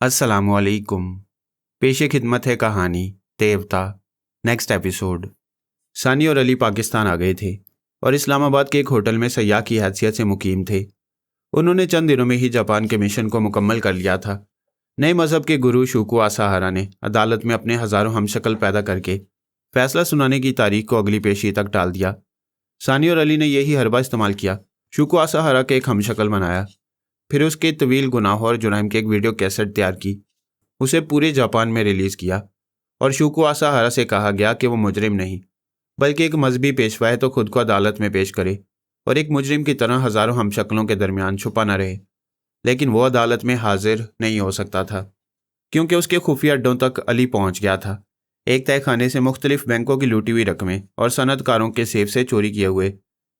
अस्सलामुअलैकुम। पेशे खिदमत है कहानी देवता। Next episode. सानी और अली पाकिस्तान आ गए थे और इस्लामाबाद के एक होटल में सयाह की हैसियत से मुकीम थे। उन्होंने चंद दिनों में ही जापान के मिशन को मुकम्मल कर लिया था। नए मज़हब के गुरु शूको आसाहारा ने अदालत में अपने हज़ारों हमशक्ल पैदा करके फैसला सुनाने की तारीख को अगली पेशी तक टाल दिया। सानी और अली ने यही हरबा इस्तेमाल किया। शूको आसाहारा के एक हमशक्ल बनाया, फिर उसके तवील गुनाहों और जुराइम की एक वीडियो कैसेट तैयार की, उसे पूरे जापान में रिलीज़ किया और शूको आसाहारा से कहा गया कि वो मुजरिम नहीं बल्कि एक मजहबी पेशवा है तो खुद को अदालत में पेश करे और एक मुजरिम की तरह हज़ारों हमशक्लों के दरमियान छुपा न रहे। लेकिन वो अदालत में हाजिर नहीं हो सकता था क्योंकि उसके खुफिया अड्डों तक अली पहुंच गया था। एक तय खाने से मुख्तलिफ बैंकों की लूटी हुई रकमें और सनतकारों के सेफ से चोरी किए हुए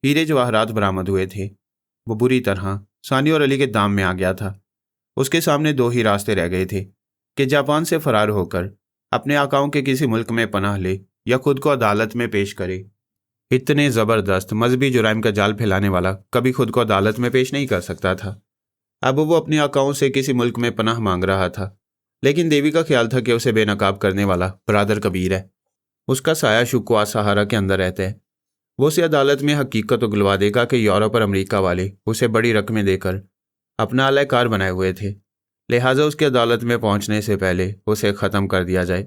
हीरे जवाहरात बरामद हुए थे। वो बुरी तरह सानी और अली के दाम में आ गया था। उसके सामने दो ही रास्ते रह गए थे कि जापान से फरार होकर अपने आकाओं के किसी मुल्क में पनाह ले या खुद को अदालत में पेश करे। इतने ज़बरदस्त मजहबी जुराइम का जाल फैलाने वाला कभी खुद को अदालत में पेश नहीं कर सकता था। अब वो अपने आकाओं से किसी मुल्क में पनाह मांग रहा था, लेकिन देवी का ख्याल था कि उसे बेनकाब करने वाला बरादर कबीर है। उसका साया शूको आसाहारा के अंदर रहता है। वो उसे अदालत में हकीकत उगलवा देगा कि यूरोप और अमेरिका वाले उसे बड़ी रकमें देकर अपना अलहकार बनाए हुए थे, लिहाजा उसकी अदालत में पहुंचने से पहले उसे ख़त्म कर दिया जाए।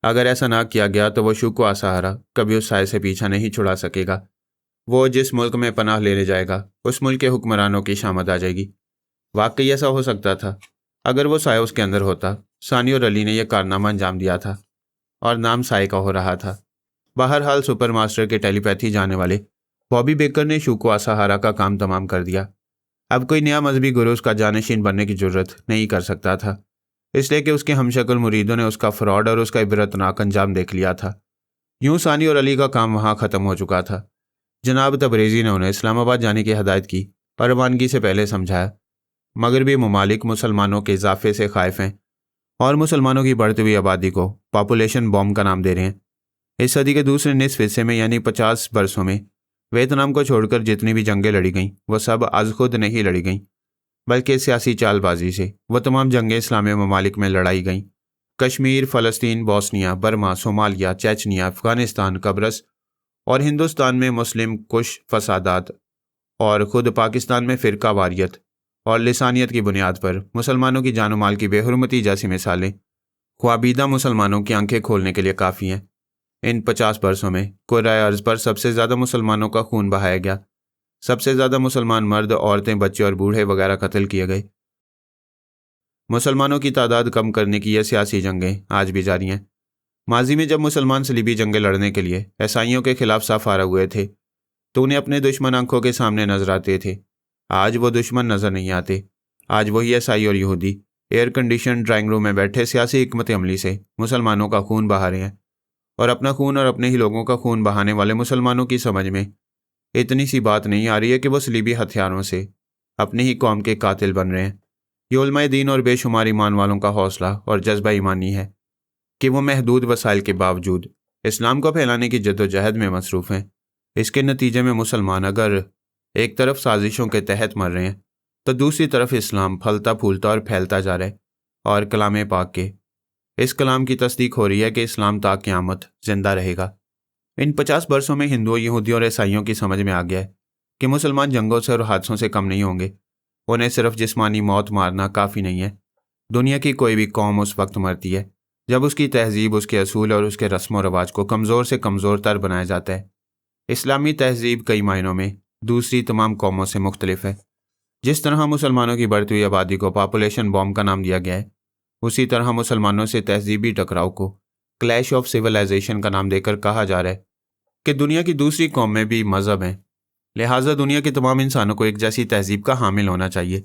अगर ऐसा ना किया गया तो वो शूको आसाहारा कभी उस साए से पीछा नहीं छुड़ा सकेगा। वो जिस मुल्क में पनाह लेने जाएगा उस मुल्क के हुक्मरानों की शामत आ जाएगी। वाकई ऐसा हो सकता था। अगर वो साया उसके अंदर होता। सानी और अली ने यह कारनामा अंजाम दिया था और नाम साए का हो रहा था। बहरहाल सुपर मास्टर के टेलीपैथी जाने वाले बॉबी बेकर ने शूको आसाहारा का काम तमाम कर दिया। अब कोई नया मजहबी गुरु उसका जानशीन बनने की जरूरत नहीं कर सकता था, इसलिए कि उसके हमशक्ल मुरीदों ने उसका फ्रॉड और उसका इबरतनाक अंजाम देख लिया था। यूं सानी और अली का काम वहां ख़त्म हो चुका था। जनाब तबरेज़ी ने उन्हें इस्लामाबाद जाने की हदायत की और रवानगी से पहले समझाया, मगरबी ममालिक मुसलमानों के इजाफे से खाइफ हैं और मुसलमानों की बढ़ती हुई आबादी को पॉपुलेशन बॉम्ब का नाम दे रहे हैं। इस सदी के दूसरे निसफ हिस्से में यानी 50 बरसों में वियतनाम को छोड़कर जितनी भी जंगें लड़ी गईं वो सब आज खुद नहीं लड़ी गईं, बल्कि सियासी चालबाजी से वो तमाम जंगें इस्लामी ममालिक में लड़ाई गईं। कश्मीर, फ़लस्तीन, Bosnia, Burma, Somalia, Chechnya, Afghanistan, कब्रस और हिंदुस्तान में मुस्लिम कुश फसादात और ख़ुद पाकिस्तान में फ़िरका वारियत और लिसानियत की बुनियाद पर मुसलमानों की जान माल की बेहुरमती जैसी मिसालें ख्वाबीदा मुसलमानों की आंखें खोलने के लिए काफ़ी हैं। इन 50 बरसों में कुर्राए अर्ज़ पर सबसे ज़्यादा मुसलमानों का खून बहाया गया। सबसे ज़्यादा मुसलमान मर्द, औरतें, बच्चे और बूढ़े वगैरह कत्ल किए गए। मुसलमानों की तादाद कम करने की यह सियासी जंगें आज भी जारी हैं। माजी में जब मुसलमान सलीबी जंगें लड़ने के लिए ईसाइयों के खिलाफ साफ आ हुए थे तो उन्हें अपने दुश्मन आंखों के सामने नजर आते थे। आज वो दुश्मन नज़र नहीं आते। आज वही ईसाई और यहूदी एयर कंडीशन ड्राइंग रूम में बैठे सियासी हिकमत अमली से मुसलमानों का खून बहा रहे हैं और अपना खून और अपने ही लोगों का खून बहाने वाले मुसलमानों की समझ में इतनी सी बात नहीं आ रही है कि वो सलीबी हथियारों से अपनी ही कौम के कातिल बन रहे हैं। ये उलमाए दीन और बेशुमार ईमान वालों का हौसला और जज्बा ईमानी है कि वो महदूद वसाइल के बावजूद इस्लाम को फैलाने की जद्दोजहद में मसरूफ़ हैं। इसके नतीजे में मुसलमान अगर एक तरफ साजिशों के तहत मर रहे हैं तो दूसरी तरफ इस्लाम फलता फूलता और फैलता जा रहा है और कलाम पाक के इस कलाम की तस्दीक हो रही है कि इस्लाम ता क़यामत जिंदा रहेगा। इन 50 बरसों में हिंदुओं, यहूदियों और ईसाइयों की समझ में आ गया है कि मुसलमान जंगों से और हादसों से कम नहीं होंगे। उन्हें सिर्फ जिस्मानी मौत मारना काफ़ी नहीं है। दुनिया की कोई भी कौम उस वक्त मरती है जब उसकी तहजीब, उसके असूल और उसके रस्म व रवाज को कमज़ोर से कमज़ोर तर बनाया जाता है। इस्लामी तहजीब कई मायनों में दूसरी तमाम कौमों से मुख्तलिफ है। जिस तरह मुसलमानों की बढ़ती हुई आबादी को पॉपुलेशन बॉम्ब का नाम दिया गया है, उसी तरह मुसलमानों से तहजीबी टकराव को क्लैश ऑफ सिविलाइजेशन का नाम देकर कहा जा रहा है कि दुनिया की दूसरी कौम में भी मज़हब हैं, लिहाजा दुनिया के तमाम इंसानों को एक जैसी तहजीब का हामिल होना चाहिए।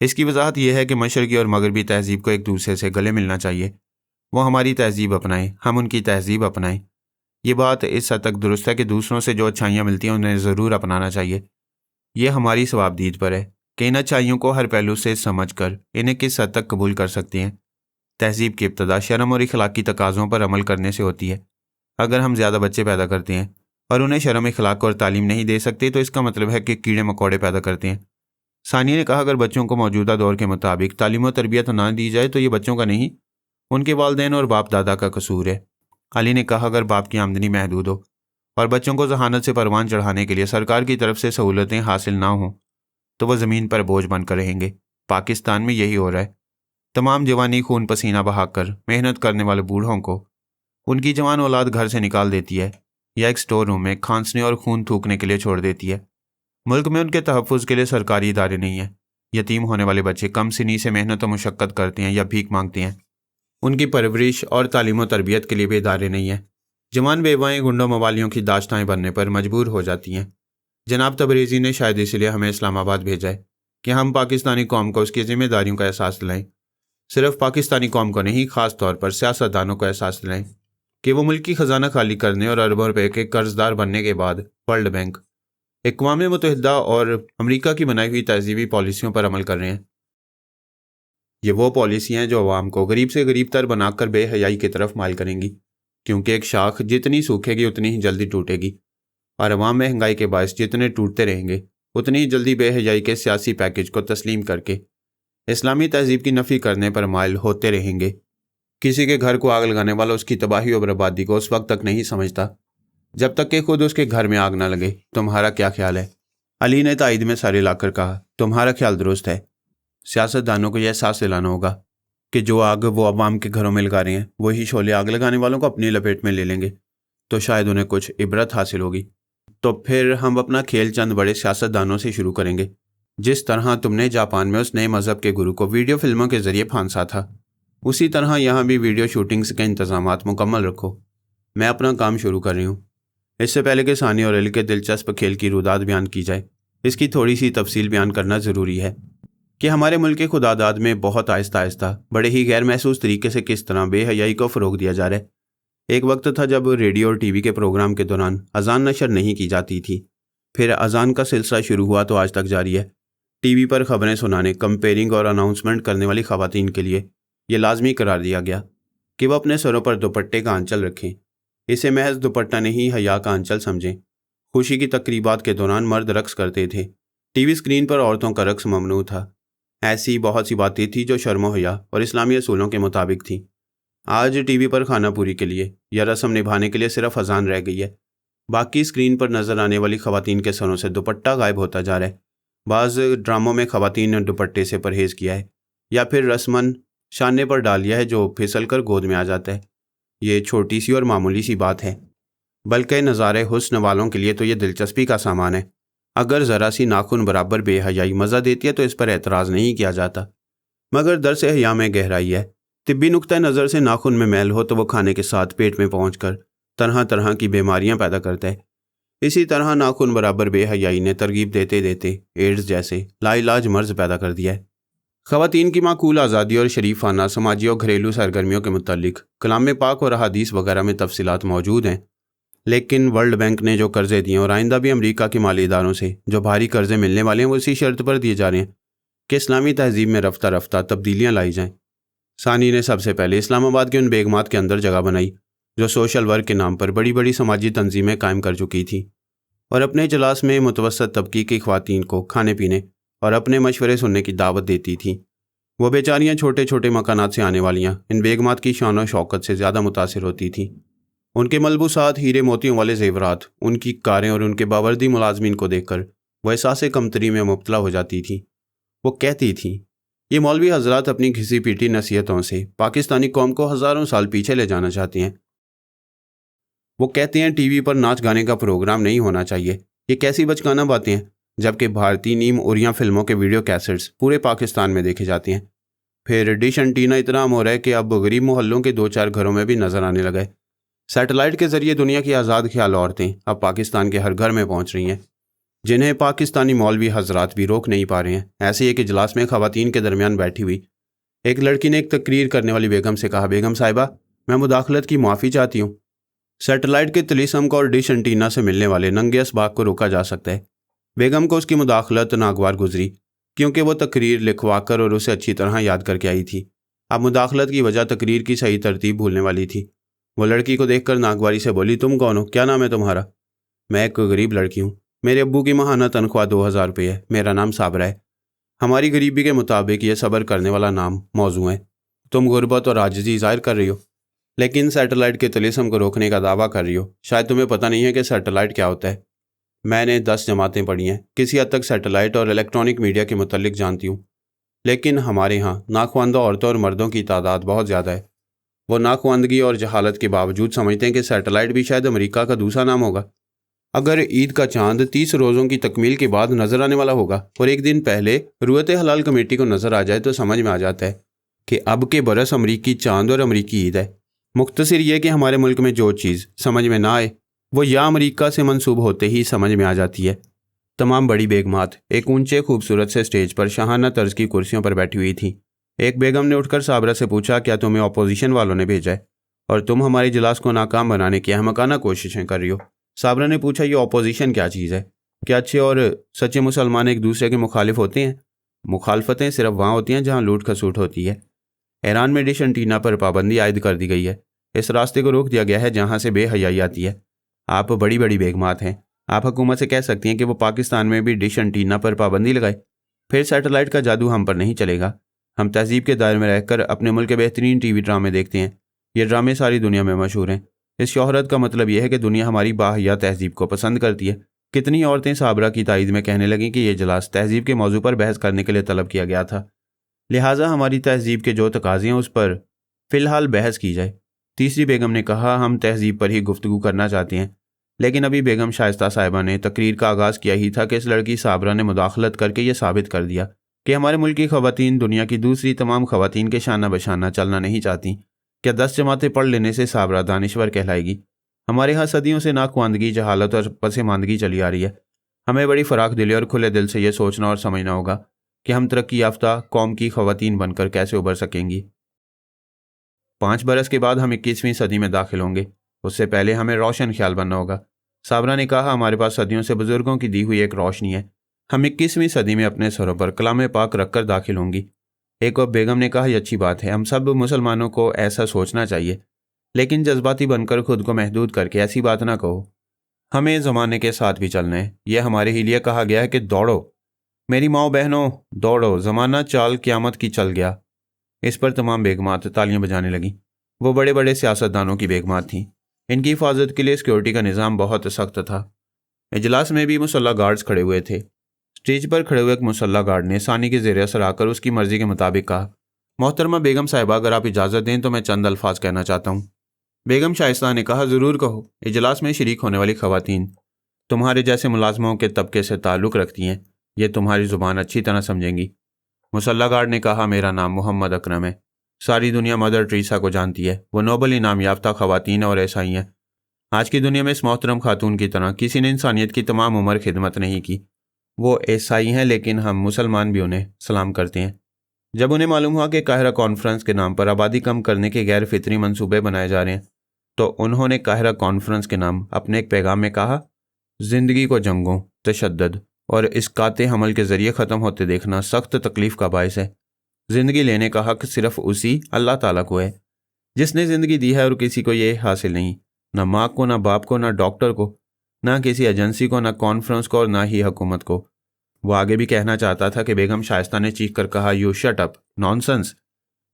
इसकी वजाहत यह है कि मशरकी और मगरबी तहजीब को एक दूसरे से गले मिलना चाहिए। वो हमारी तहजीब अपनाएं, हम उनकी तहजीब अपनाएं। ये बात इस हद तक दुरुस्त है कि दूसरों से जो अच्छाइयाँ मिलती हैं उन्हें ज़रूर अपनाना चाहिए। यह हमारी सवाबदीद पर है कि इन अच्छाइयों को हर पहलू से समझ कर इन्हें किस हद तक कबूल कर सकते हैं। तहजीब की इब्तदा शर्म और इखलाकी तकाज़ों पर अमल करने से होती है। अगर हम ज़्यादा बच्चे पैदा करते हैं और उन्हें शर्म, इखलाक और तालीम नहीं दे सकते तो इसका मतलब है कि कीड़े मकोड़े पैदा करते हैं। सानिया ने कहा, अगर बच्चों को मौजूदा दौर के मुताबिक तालीम और तरबियत ना दी जाए तो ये बच्चों का नहीं, उनके वालिदैन और बाप दादा का कसूर है। अली ने कहा, अगर बाप की आमदनी महदूद हो और बच्चों को जहानत से परवान चढ़ाने के लिए सरकार की तरफ से सहूलतें हासिल ना हों तो वह ज़मीन पर बोझ बनकर रहेंगे। पाकिस्तान में यही हो रहा है। तमाम जवानी खून पसीना बहाकर मेहनत करने वाले बूढ़ों को उनकी जवान औलाद घर से निकाल देती है या एक स्टोर रूम में खांसने और खून थूकने के लिए छोड़ देती है। मुल्क में उनके तहफ़्फ़ुज़ के लिए सरकारी इदारे नहीं हैं। यतीम होने वाले बच्चे कम सिनी से मेहनत और मुशक्क़त करते हैं या भीख मांगते हैं। उनकी परवरिश और तालीम और तरबियत के लिए भी इदारे नहीं हैं। जवान बेवाएँ गुंडों मवालियों की दाश्ताएँ बनने पर मजबूर हो जाती हैं। जनाब तबरेज़ी ने शायद इसलिए हमें इस्लामाबाद भेजा है कि हम पाकिस्तानी कौम को उसकी ज़िम्मेदारियों का एहसास दिलाएं। सिर्फ पाकिस्तानी कौम को नहीं, ख़ास तौर पर सियासतदानों को एहसास दिलाएं कि वो मुल्क की ख़जाना खाली करने और अरबों रुपए के कर्जदार बनने के बाद वर्ल्ड बैंक, अक़वाम मुत्तहिदा और अमेरिका की बनाई हुई तहज़ीबी पॉलिसियों पर अमल कर रहे हैं। ये वो पॉलिसियाँ हैं जो अवाम को गरीब से गरीब तर बनाकर बेहयाई की तरफ माइल करेंगी, क्योंकि एक शाख जितनी सूखेगी उतनी ही जल्दी टूटेगी और अवाम महंगाई के बायस जितने टूटते रहेंगे उतनी ही जल्दी बेहयाई के सियासी पैकेज को तस्लीम करके इस्लामी तहजीब की नफ़ी करने पर माइल होते रहेंगे। किसी के घर को आग लगाने वाला उसकी तबाही और बर्बादी को उस वक्त तक नहीं समझता जब तक कि खुद उसके घर में आग ना लगे। तुम्हारा क्या ख्याल है? अली ने तायद में सर हिलाकर कहा, तुम्हारा ख्याल दुरुस्त है। सियासतदानों को यह एहसास दिलाना होगा कि जो आग वो अवाम के घरों में लगा रहे हैं वही शोले आग लगाने वालों को अपनी लपेट में ले लेंगे, तो शायद उन्हें कुछ इबरत हासिल होगी। तो फिर हम अपना खेल चंद बड़े सियासतदानों से शुरू करेंगे। जिस तरह तुमने जापान में उस नए मज़हब के गुरु को वीडियो फिल्मों के जरिए फांसा था, उसी तरह यहाँ भी वीडियो शूटिंग्स के इंतजामात मुकम्मल रखो। मैं अपना काम शुरू कर रही हूँ। इससे पहले कि सानिया और अली के दिलचस्प खेल की रुदाद बयान की जाए, इसकी थोड़ी सी तफसील बयान करना ज़रूरी है कि हमारे मुल्क के खुदादाद में बहुत आहिस्ता आहिस्ता बड़े ही गैर महसूस तरीके से किस तरह बेहयाई को फ़रोग दिया जा रहा है। एक वक्त था जब रेडियो और टीवी के प्रोग्राम के दौरान अजान नशर नहीं की जाती थी, फिर अजान का सिलसिला शुरू हुआ तो आज तक जारी है। टीवी पर खबरें सुनाने, कंपेयरिंग और अनाउंसमेंट करने वाली ख़वातीन के लिए ये लाजमी करार दिया गया कि वह अपने सरों पर दुपट्टे का आंचल रखें। इसे महज दुपट्टा नहीं, हया का आंचल समझें। खुशी की तकरीबात के दौरान मर्द रक्स करते थे, टीवी स्क्रीन पर औरतों का रक्स ममनू था। ऐसी बहुत सी बातें थी जो शर्म हया और इस्लामी असूलों के मुताबिक थी। आज टीवी पर खाना पूरी के लिए या रस्म निभाने के लिए सिर्फ अजान रह गई है। बाकी स्क्रीन पर नजर आने वाली खवातीन के सरों से दुपट्टा गायब होता जा रहा है। बाज़ ड्रामों में खवातीन ने दुपट्टे से परहेज़ किया है या फिर रस्मन शाने पर डाल लिया है जो फिसल कर गोद में आ जाता है। ये छोटी सी और मामूली सी बात है, बल्कि नज़ारे हुस्न वालों के लिए तो ये दिलचस्पी का सामान है। अगर ज़रा सी नाखून बराबर बेहयाई मज़ा देती है तो इस पर एतराज़ नहीं किया जाता, मगर दरस हया में गहराई है। तिब्बी नुक्ता नज़र से नाखून में मैल हो तो वो खाने के साथ पेट में पहुंचकर तरह तरह की बीमारियां पैदा करता है। इसी तरह नाखून बराबर बेहयाई ने तरगीब देते देते एड्स जैसे लाइलाज मर्ज पैदा कर दिया है। ख़वातीन की माकूल आज़ादी और शरीफाना समाजी और घरेलू सरगर्मियों के मुतालिक कलाम पाक और अहादीस वगैरह में तफसीलात मौजूद हैं, लेकिन वर्ल्ड बैंक ने जो कर्जे दिए और आइंदा भी अमेरिका के माली इदारों से जो भारी कर्जे मिलने वाले हैं वो इसी शर्त पर दिए जा रहे हैं कि इस्लामी तहजीब में रफ्ता रफ्ता तब्दीलियाँ लाई जाएँ। सानी ने सबसे पहले इस्लामाबाद के उन बेगमात के अंदर जगह बनाई जो सोशल वर्क के नाम पर बड़ी बड़ी समाजी तंजीमें कायम कर चुकी थी और अपने इजलास में मुतवस्सत तबकी की ख़वातीन को खाने पीने और अपने मशवरे सुनने की दावत देती थी। वो बेचारियाँ छोटे छोटे मकानात से आने वालियाँ इन बेगमात की शान और शौकत से ज़्यादा मुतासिर होती थीं। उनके मलबूसात, हीरे मोतियों वाले जेवरात, उनकी कारें और उनके बावर्दी मुलाजमीन को देखकर वह एहसास कमतरी में मुब्तला हो जाती थी। वो कहती थीं, ये मौलवी हजरात अपनी घिसी पीटी नसीहतों से पाकिस्तानी कौम को हज़ारों साल पीछे ले जाना चाहते हैं। वो कहते हैं टीवी पर नाच गाने का प्रोग्राम नहीं होना चाहिए। ये कैसी बचकाना बातें हैं, जबकि भारतीय नीम उरिया फिल्मों के वीडियो कैसेट्स पूरे पाकिस्तान में देखे जाते हैं। फिर डिश एंटीना इतना आम हो रहा है कि अब गरीब मोहल्लों के 2-4 घरों में भी नजर आने लगा है। सैटेलाइट के जरिए दुनिया की आज़ाद ख्याल औरतें अब पाकिस्तान के हर घर में पहुँच रही हैं, जिन्हें पाकिस्तानी मौलवी हजरात भी रोक नहीं पा रहे हैं। ऐसे एक इजलास में ख़वातीन के दरमियान बैठी हुई एक लड़की ने एक तकरीर करने वाली बेगम से कहा, बेगम साहिबा, मैं मुदाखलत की माफ़ी चाहती हूँ। सैटेलाइट के तिलिस्म को और डिश एंटीना से मिलने वाले नंगे असबाग को रोका जा सकता है। बेगम को उसकी मुदाखलत नागवार गुजरी, क्योंकि वो तकरीर लिखवाकर और उसे अच्छी तरह याद करके आई थी। अब मुदाखलत की वजह तकरीर की सही तरतीब भूलने वाली थी। वो लड़की को देखकर नागवारी से बोली, तुम कौन हो, क्या नाम है तुम्हारा? मैं एक गरीब लड़की हूँ, मेरे अब्बू की माहाना तनख्वाह 2000 रुपये है, मेरा नाम साबरा है। हमारी गरीबी के मुताबिक ये सब्र करने वाला नाम मौजू है। तुम गुर्बत और आजिज़ी ज़ाहिर कर रही हो, लेकिन सैटेलाइट के तिलिस्म को रोकने का दावा कर रही हो। शायद तुम्हें पता नहीं है कि सैटेलाइट क्या होता है। मैंने 10 जमातें पढ़ी हैं, किसी हद तक सैटेलाइट और इलेक्ट्रॉनिक मीडिया के मुतल्लिक जानती हूँ। लेकिन हमारे यहाँ नाखवानदा औरतों और मर्दों की तादाद बहुत ज़्यादा है। वो नाखवानदगी और जहालत के बावजूद समझते हैं कि सैटेलाइट भी शायद अमेरिका का दूसरा नाम होगा। अगर ईद का चांद 30 रोज़ों की तकमील के बाद नज़र आने वाला होगा और एक दिन पहले रुयत हलाल कमेटी को नज़र आ जाए तो समझ में आ जाता है कि अब के बरस अमरीकी चांद और अमरीकी ईद है। मुख्तसर ये कि हमारे मुल्क में जो चीज़ समझ में ना आए वो या अमरीका से मंसूब होते ही समझ में आ जाती है। तमाम बड़ी बेगमात एक ऊंचे खूबसूरत से स्टेज पर शाहाना तर्ज की कुर्सियों पर बैठी हुई थी। एक बेगम ने उठकर साबरा से पूछा, क्या तुम्हें अपोजिशन वालों ने भेजा है और तुम हमारे इजलास को नाकाम बनाने की अहमकाना कोशिशें कर रही हो? साबरा ने पूछा, ये अपोजिशन क्या चीज़ है? क्या अच्छे और सच्चे मुसलमान एक दूसरे के मुखालिफ होते हैं? मुखालफतें सिर्फ वहाँ होती हैं जहाँ लूट खसूट होती है। ईरान में डिश एंटीना पर पाबंदी आयद कर दी गई है। इस रास्ते को रोक दिया गया है जहाँ से बेहयाई आती है। आप बड़ी बड़ी बेगमात हैं, आप हुकूमत से कह सकती हैं कि वो पाकिस्तान में भी डिश एंटीना पर पाबंदी लगाए। फिर सैटेलाइट का जादू हम पर नहीं चलेगा। हम तहजीब के दायरे में रहकर अपने मुल्क के बेहतरीन टीवी ड्रामे देखते हैं। ये ड्रामे सारी दुनिया में मशहूर हैं। इस शोहरत का मतलब यह है कि दुनिया हमारी बाहया तहजीब को पसंद करती है। कितनी औरतें साबरा की तायद में कहने लगीं कि यह इजलास तहजीब के मौजू पर बहस करने के लिए तलब किया गया था, लिहाजा हमारी तहजीब के जो तकाज़े हैं उस पर फ़िलहाल बहस की जाए। तीसरी बेगम ने कहा, हम तहजीब पर ही गुफ्तगू करना चाहते हैं। लेकिन अभी बेगम शाइस्ता साहिबा ने तकरीर का आगाज़ किया ही था कि इस लड़की साबरा ने मुदाखलत करके ये साबित कर दिया कि हमारे मुल्क की ख़वातीन दुनिया की दूसरी तमाम ख़वातीन के शाना बशाना चलना नहीं चाहती। क्या 10 जमातें पढ़ लेने से साबरा दानिश्वर कहलाएगी? हमारे यहाँ सदियों से नाखवानदगी, जहालत और पसमानदगी चली आ रही है। हमें बड़ी फ़राख दिली और खुले दिल से यह सोचना और समझना होगा कि हम तरक्की याफ्ता कौम की ख़वातीन बनकर कैसे उभर सकेंगी। 5 बरस के बाद हम 21वीं सदी में दाखिल होंगे। उससे पहले हमें रोशन ख्याल बनना होगा। साबरा ने कहा, हमारे पास सदियों से बुजुर्गों की दी हुई एक रोशनी है। हम 21वीं सदी में अपने सरों पर कलाम पाक रखकर दाखिल होंगी। एक और बेगम ने कहा, यह अच्छी बात है, हम सब मुसलमानों को ऐसा सोचना चाहिए, लेकिन जज्बाती बनकर खुद को महदूद करके ऐसी बात ना कहो। हमें ज़माने के साथ भी चलना है। यह हमारे ही लिए कहा गया है कि दौड़ो मेरी माओ बहनों, दौड़ो, ज़माना चाल क़यामत की चल गया। इस पर तमाम बेगमात तालियां बजाने लगीं। वो बड़े बड़े सियासतदानों की बेगमात थीं। इनकी हिफाजत के लिए सिक्योरिटी का निज़ाम बहुत सख्त था। इजलास में भी मुसल्ला गार्ड्स खड़े हुए थे। स्टेज पर खड़े हुए एक मुसल्ला गार्ड ने सानी के ज़ेर असर आकर उसकी मर्जी के मुताबिक कहा, मोहतरमा बेगम साहिबा, अगर आप इजाज़त दें तो मैं चंद अल्फाज कहना चाहता हूँ। बेगम शाइस्ता ने कहा, ज़रूर कहो। इजलास में शरीक होने वाली ख़वातीन तुम्हारे जैसे मुलाजमों के तबके से ताल्लुक़ रखती हैं। ये तुम्हारी ज़ुबान अच्छी तरह समझेंगी। मुसल्ला गार्ड ने कहा, मेरा नाम मोहम्मद अकरम है। सारी दुनिया मदर टेरेसा को जानती है। वो नोबल इनाम याफ्ता ख़वातीन और ईसाई हैं। आज की दुनिया में इस मोहतरम खातून की तरह किसी ने इंसानियत की तमाम उम्र खिदमत नहीं की। वो ईसाई हैं, लेकिन हम मुसलमान भी उन्हें सलाम करते हैं। जब उन्हें मालूम हुआ कि काहिरा कॉन्फ्रेंस के नाम पर आबादी कम करने के गैर फितरी मंसूबे बनाए जा रहे हैं, तो उन्होंने काहिरा कॉन्फ्रेंस के नाम अपने एक पैगाम में कहा, ज़िंदगी को जंगों, तशद्दुद और इसकाते हमल के ज़रिए ख़त्म होते देखना सख्त तकलीफ़ का बायस है। ज़िंदगी लेने का हक़ सिर्फ़ उसी अल्लाह ताला को है जिसने ज़िंदगी दी है, और किसी को ये हासिल नहीं, ना माँ को, ना बाप को, ना डॉक्टर को, ना किसी एजेंसी को, ना कॉन्फ्रेंस को और ना ही हुकूमत को। वो आगे भी कहना चाहता था कि बेगम शाइस्ता ने चीख कर कहा, यू शट अप, नॉनसेंस।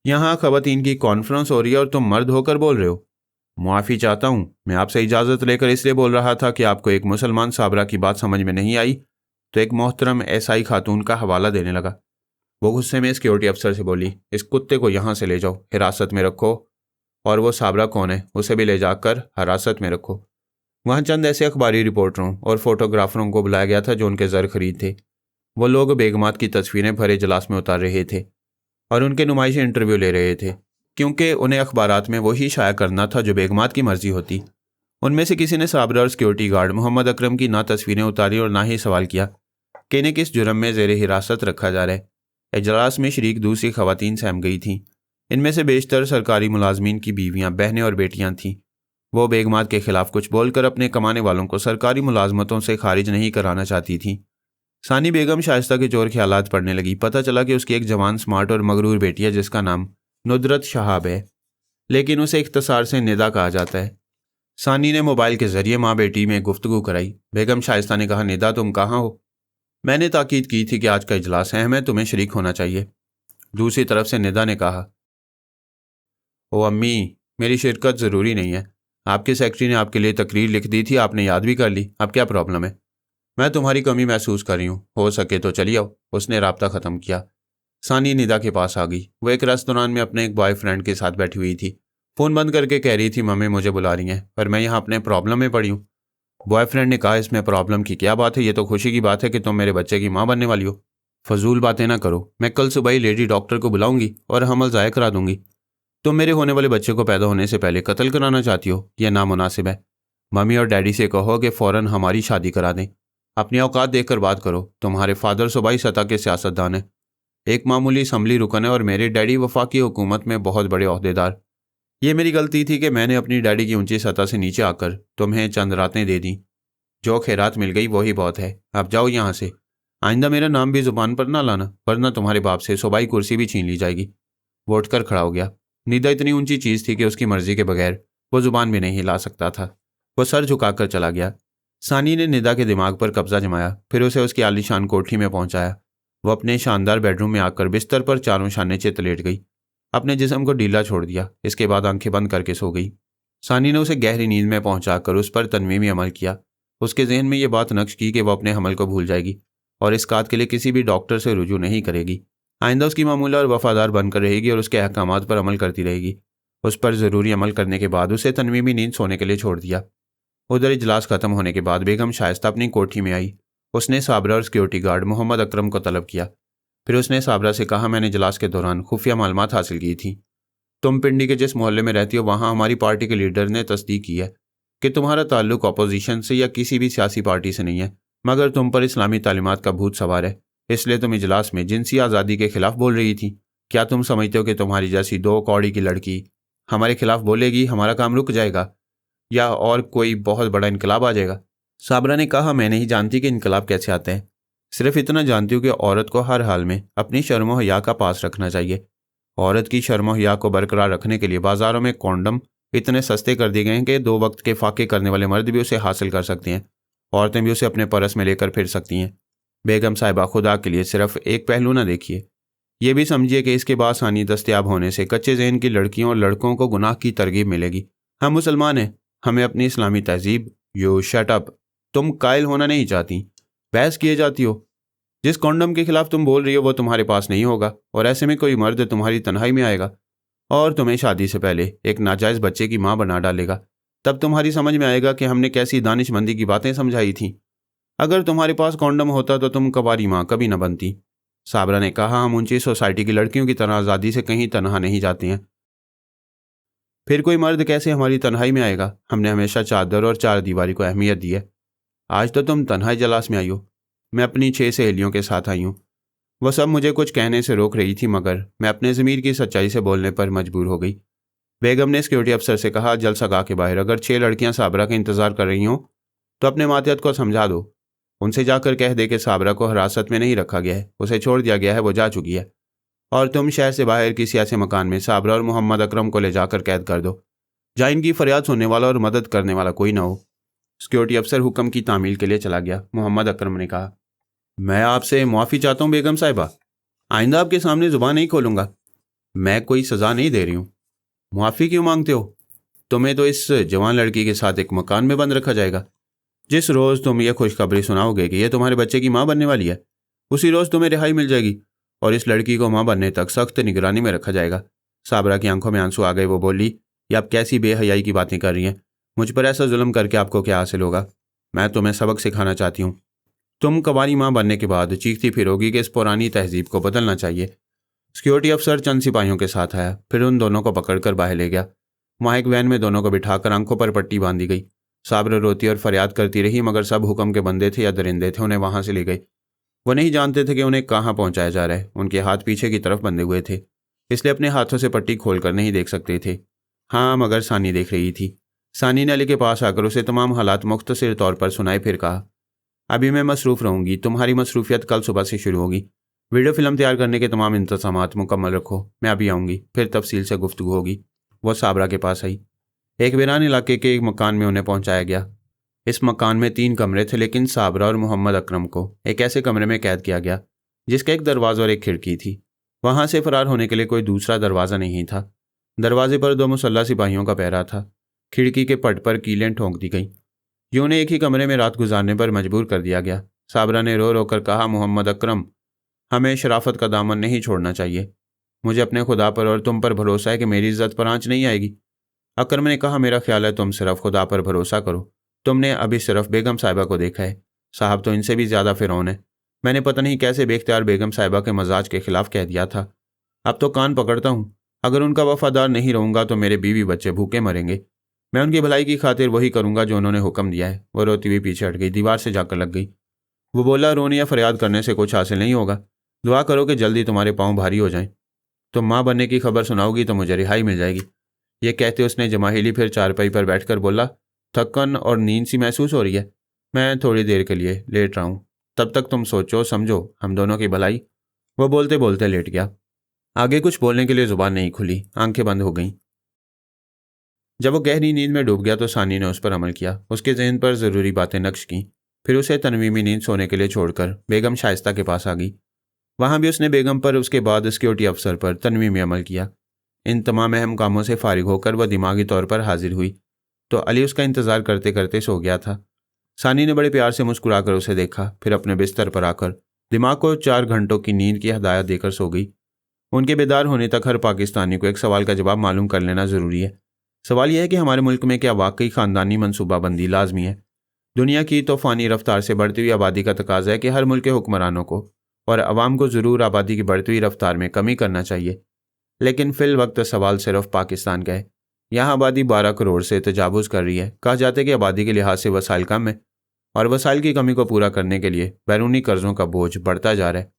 यहाँ ख़वातीन की कॉन्फ्रेंस हो रही है और तुम मर्द होकर बोल रहे हो। मुआफ़ी चाहता हूँ, मैं आपसे इजाज़त लेकर इसलिए बोल रहा था कि आपको एक मुसलमान साबरा की बात समझ में नहीं आई तो एक मोहतरम ईसाई खातून का हवाला देने लगा। वो गुस्से में सिक्योरिटी अफसर से बोली, इस कुत्ते को यहाँ से ले जाओ, हिरासत में रखो, और वो साबरा कौन है उसे भी ले जाकर हिरासत में रखो। वहाँ चंद ऐसे अखबारी रिपोर्टरों और फोटोग्राफरों को बुलाया गया था जो उनके ज़र खरीद थे। वो लोग बेगमात की तस्वीरें भरे इजलास में उतार रहे थे और उनके नुमाइशी इंटरव्यू ले रहे थे, क्योंकि उन्हें अखबारात में वही शाया करना था जो बेगमात की मर्जी होती। उनमें से किसी ने साबरा और सिक्योरिटी गार्ड मोहम्मद अकरम की ना तस्वीरें उतारी और ना ही सवाल किया कि इन्हें किस जुर्म में ज़ेर हिरासत रखा जा रहा है। इजलास में शरीक दूसरी ख़वातीन सहम गई थीं। इनमें से बेशतर सरकारी मुलाजमीन की बीवियां, बहनें और बेटियां थीं। वो बेगमात के खिलाफ कुछ बोलकर अपने कमाने वालों को सरकारी मुलाजमतों से खारिज नहीं कराना चाहती थीं। सानी बेगम शाइस्ता के चोर ख्यालात पढ़ने लगी। पता चला कि उसकी एक जवान, स्मार्ट और मगरूर बेटी है जिसका नाम नुदरत शहाब है, लेकिन उसे इख्तसार से निदा कहा जाता है। सानी ने मोबाइल के ज़रिए माँ बेटी में गुफ्तगू कराई। बेगम शाइस्ता ने कहा, निदा तुम कहाँ हो? मैंने ताकीद की थी कि आज का इजलास अहम है, तुम्हें शरीक होना चाहिए। दूसरी तरफ से निदा ने कहा, ओ अम्मी, मेरी शिरकत ज़रूरी नहीं है। आपके सेक्रेटरी ने आपके लिए तकरीर लिख दी थी, आपने याद भी कर ली, अब क्या प्रॉब्लम है? मैं तुम्हारी कमी महसूस कर रही हूँ, हो सके तो चली आओ। उसने राब्ता ख़त्म किया। सानी निदा के पास आ गई। वो एक रेस्तरां में अपने एक बॉयफ्रेंड के साथ बैठी हुई थी। फ़ोन बंद करके कह रही थी, मम्मी मुझे बुला रही हैं, पर मैं यहाँ अपने प्रॉब्लम में पड़ी हूँ। बॉयफ्रेंड ने कहा, इसमें प्रॉब्लम की क्या बात है, ये तो खुशी की बात है कि तुम मेरे बच्चे की माँ बनने वाली हो। फजूल बातें ना करो, मैं कल सुबह ही लेडी डॉक्टर को बुलाऊंगी और हमल ज़ाय करा दूंगी। तुम मेरे होने वाले बच्चे को पैदा होने से पहले कत्ल कराना चाहती हो, यह नामुनासिब है। मम्मी और डैडी से कहो कि फ़ौरन हमारी शादी करा दें। अपनी औकात देखकर बात करो, तुम्हारे फादर सूबाई सतह के सियासतदान हैं, एक मामूली असम्बली रुकन है, और मेरे डैडी वफाकी हुकूमत में बहुत बड़े ओहदेदार। ये मेरी गलती थी कि मैंने अपनी डैडी की ऊंची सतह से नीचे आकर तुम्हें चंद रातें दे दी। जो खैरात मिल गई वही बहुत है, अब जाओ यहाँ से। आइंदा मेरा नाम भी जुबान पर ना लाना, वरना तुम्हारे बाप से सूबाई कुर्सी भी छीन ली जाएगी। वो उठकर खड़ा हो गया। निदा इतनी ऊंची चीज़ थी कि उसकी मर्जी के बगैर वो जुबान भी नहीं हिला सकता था। वो सर झुकाकर चला गया। सानी ने निदा के दिमाग पर कब्जा जमाया, फिर उसे उसकी आलीशान कोठरी में पहुंचाया। वो अपने शानदार बेडरूम में आकर बिस्तर पर चारों शाने चित लेट गई। अपने जिस्म को ढीला छोड़ दिया। इसके बाद आंखें बंद करके सो गई। सानी ने उसे गहरी नींद में पहुंचाकर उस पर तनवीमी अमल किया। उसके जहन में ये बात नक्श की कि वह अपने हमल को भूल जाएगी और इस कात के लिए किसी भी डॉक्टर से रुजू नहीं करेगी। आइंदा उसकी मामूला और वफादार बनकर रहेगी और उसके अहकामात पर अमल करती रहेगी। उस पर ज़रूरी अमल करने के बाद उसे तनवीमी नींद सोने के लिए छोड़ दिया। उधर इजलास खत्म होने के बाद बेगम शाइस्ता अपनी कोठी में आई। उसने साबरा और सिक्योरिटी गार्ड मोहम्मद अकरम को तलब किया। फिर उसने साबरा से कहा, मैंने इजलास के दौरान खुफिया मालूमात हासिल की थी। तुम पिंडी के जिस मोहल्ले में रहती हो वहाँ हमारी पार्टी के लीडर ने तस्दीक की है कि तुम्हारा ताल्लुक अपोजिशन से या किसी भी सियासी पार्टी से नहीं है, मगर तुम पर इस्लामी तालीमात का भूत सवार है, इसलिए तुम इजलास में जिनसी आज़ादी के खिलाफ बोल रही थी। क्या तुम समझते हो कि तुम्हारी जैसी दो कौड़ी की लड़की हमारे खिलाफ बोलेगी, हमारा काम रुक जाएगा या और कोई बहुत बड़ा इनकलाब आ जाएगा? साबरा ने कहा, मैं नहीं जानती कि इनकलाब कैसे आते हैं, सिर्फ इतना जानती हूँ कि औरत को हर हाल में अपनी शर्म व हया का पास रखना चाहिए। औरत की शर्म व हया को बरकरार रखने के लिए बाजारों में कॉन्डम इतने सस्ते कर दिए गए हैं कि 2 वक्त के फाके करने वाले मर्द भी उसे हासिल कर सकते हैं, औरतें भी उसे अपने परस में लेकर फिर सकती हैं। बेगम साहिबा, खुदा के लिए सिर्फ एक पहलू ना देखिए, ये भी समझिए कि इसके बाद आसानी दस्तयाब होने से कच्चे जहन की लड़कियों और लड़कों को गुनाह की तरगीब मिलेगी। हम मुसलमान हैं, हमें अपनी इस्लामी तहजीब। यू शट अप, तुम कायल होना नहीं चाहती, बहस किए जाती हो। जिस कॉन्डम के खिलाफ तुम बोल रही हो वो तुम्हारे पास नहीं होगा, और ऐसे में कोई मर्द तुम्हारी तन्हाई में आएगा और तुम्हें शादी से पहले एक नाजायज़ बच्चे की माँ बना डालेगा। तब तुम्हारी समझ में आएगा कि हमने कैसी दानिशमंदी की बातें समझाई थी। अगर तुम्हारे पास कॉन्डम होता तो तुम कबारी माँ कभी न बनती। साबरा ने कहा, हम ऊंची सोसाइटी की लड़कियों की तरह आज़ादी से कहीं तनहा नहीं जाते हैं। फिर कोई मर्द कैसे हमारी तन्हाई में आएगा? हमने हमेशा चादर और चार दीवारी को अहमियत दी है। आज तो तुम तन्हाई जलास में आई हो। मैं अपनी 6 सहेलियों के साथ आई हूँ। वह सब मुझे कुछ कहने से रोक रही थी, मगर मैं अपने ज़मीर की सच्चाई से बोलने पर मजबूर हो गई। बेगम ने सिक्योरिटी अफसर से कहा, जलसा गाह के बाहर अगर 6 लड़कियां साबरा का इंतज़ार कर रही हों तो अपने मातहत को समझा दो। उनसे जाकर कह दे कि साबरा को हिरासत में नहीं रखा गया है, उसे छोड़ दिया गया है, वो जा चुकी है। और तुम शहर से बाहर किसी ऐसे मकान में साबरा और मोहम्मद अकरम को ले जाकर कैद कर दो जहाँ इनकी फरियाद सुनने वाला और मदद करने वाला कोई ना हो। सिक्योरिटी अफसर हुक्म की तामील के लिए चला गया। मोहम्मद अकरम ने कहा, मैं आपसे मुआफ़ी चाहता हूँ बेगम साहिबा, आइंदा आपके सामने ज़ुबान नहीं खोलूँगा। मैं कोई सज़ा नहीं दे रही हूँ। मुआफ़ी क्यों मांगते हो? तुम्हें तो इस जवान लड़की के साथ एक मकान में बंद रखा जाएगा। जिस रोज़ तुम ये खुशखबरी सुनाओगे कि ये तुम्हारे बच्चे की माँ बनने वाली है, उसी रोज़ तुम्हें रिहाई मिल जाएगी और इस लड़की को माँ बनने तक सख्त निगरानी में रखा जाएगा। साबरा की आंखों में आंसू आ गए। वो बोली, ये आप कैसी बेहयाई की बातें कर रही हैं? मुझ पर ऐसा जुल्म करके आपको क्या हासिल होगा? मैं तुम्हें सबक सिखाना चाहती हूँ। तुम कबारी माँ बनने के बाद चीखती फिरोगी कि इस पुरानी तहजीब को बदलना चाहिए। सिक्योरिटी अफसर चंद सिपाहियों के साथ आया, फिर उन दोनों को पकड़कर बाहर ले गया। वहाँ एक वैन में दोनों को बिठाकर आंखों पर पट्टी बांधी गई। साबरा रोती और फरियाद करती रही, मगर सब हुक्म के बंदे थे या दरिंदे थे, उन्हें वहाँ से ले गए। वो नहीं जानते थे कि उन्हें कहाँ पहुँचाया जा रहा है। उनके हाथ पीछे की तरफ बंधे हुए थे, इसलिए अपने हाथों से पट्टी खोलकर नहीं देख सकते थे। हाँ, मगर सानी देख रही थी। सानी ने अली के पास आकर उसे तमाम हालात मुख्तसर तौर पर सुनाए, फिर कहा, अभी मैं मसरूफ़ रहूँगी, तुम्हारी मसरूफियत कल सुबह से शुरू होगी। वीडियो फिल्म तैयार करने के तमाम इंतज़ामात मुकम्मल रखो, मैं अभी आऊँगी, फिर तफसील से गुफ्तगू होगी। वह साबरा के पास आई। एक वीरान इलाके के एक मकान में उन्हें पहुँचाया गया। इस मकान में 3 कमरे थे, लेकिन साबरा और मोहम्मद अकरम को एक ऐसे कमरे में कैद किया गया जिसका एक दरवाज़ा और एक खिड़की थी। वहाँ से फरार होने के लिए कोई दूसरा दरवाज़ा नहीं था। दरवाजे पर 2 मुसल्लह सिपाहियों का पहरा था। खिड़की के पट पर कीलें ठोंक दी गईं। यूं उन्हें एक ही कमरे में रात गुजारने पर मजबूर कर दिया गया। साबरा ने रो रो कर कहा, मोहम्मद अकरम, हमें शराफत का दामन नहीं छोड़ना चाहिए। मुझे अपने खुदा पर और तुम पर भरोसा है कि मेरी इज्जत पर आंच नहीं आएगी। अकरम ने कहा, मेरा ख्याल है तुम सिर्फ खुदा पर भरोसा करो। तुमने अभी सिर्फ बेगम साहिबा को देखा है, साहब तो इनसे भी ज़्यादा फिरौन है। मैंने पता नहीं कैसे बेख्तियार बेगम साहिबा के मजाज के खिलाफ कह दिया था। अब तो कान पकड़ता हूँ, अगर उनका वफादार नहीं रहूँगा तो मेरे बीवी बच्चे भूखे मरेंगे। मैं उनकी भलाई की खातिर वही करूँगा जो उन्होंने हुक्म दिया है। वो रोती हुई पीछे हट गई, दीवार से जाकर लग गई। वो बोला, रोने या फरियाद करने से कुछ हासिल नहीं होगा। दुआ करो कि जल्दी तुम्हारे पाँव भारी हो जाएं। तुम माँ बनने की खबर सुनाओगी तो मुझे रिहाई मिल जाएगी। ये कहते उसने जमाहिली फिर चारपाई पर बैठकर बोला, थकन और नींद सी महसूस हो रही है, मैं थोड़ी देर के लिए लेट रहा हूँ, तब तक तुम सोचो समझो हम दोनों की भलाई। वो बोलते बोलते लेट गया। आगे कुछ बोलने के लिए जुबान नहीं खुली, आंखें बंद हो गईं। जब वो गहरी नींद में डूब गया तो सानी ने उस पर अमल किया। उसके जहन पर ज़रूरी बातें नक्श की। फिर उसे तनवीमी नींद सोने के लिए छोड़कर बेगम शाइस्ता के पास आ गई। वहाँ भी उसने बेगम पर, उसके बाद सिक्योरिटी अफसर पर तनवीमी अमल किया। इन तमाम अहम कामों से फारिग होकर वह दिमागी तौर पर हाजिर हुई तो अली उसका इंतज़ार करते करते सो गया था। सानी ने बड़े प्यार से मुस्कुराकर उसे देखा, फिर अपने बिस्तर पर आकर दिमाग को 4 घंटों की नींद की हदायत देकर सो गई। उनके बेदार होने तक हर पाकिस्तानी को एक सवाल का जवाब मालूम कर लेना ज़रूरी है। सवाल यह है कि हमारे मुल्क में क्या वाकई ख़ानदानी मनसूबाबंदी लाजमी है? दुनिया की तूफ़ानी रफ्तार से बढ़ती हुई आबादी का तकाजा है कि हर मुल्क के हुक्मरानों को और अवाम को ज़रूर आबादी की बढ़ती हुई रफ्तार में कमी करना चाहिए। लेकिन फिल वक्त सवाल सिर्फ पाकिस्तान का है। यहाँ आबादी 12 करोड़ से तजावुज़ कर रही है। कहा जाता है कि आबादी के लिहाज से वसाइल कम है और वसाइल की कमी को पूरा करने के लिए बैरूनी कर्ज़ों का बोझ बढ़ता जा रहा है।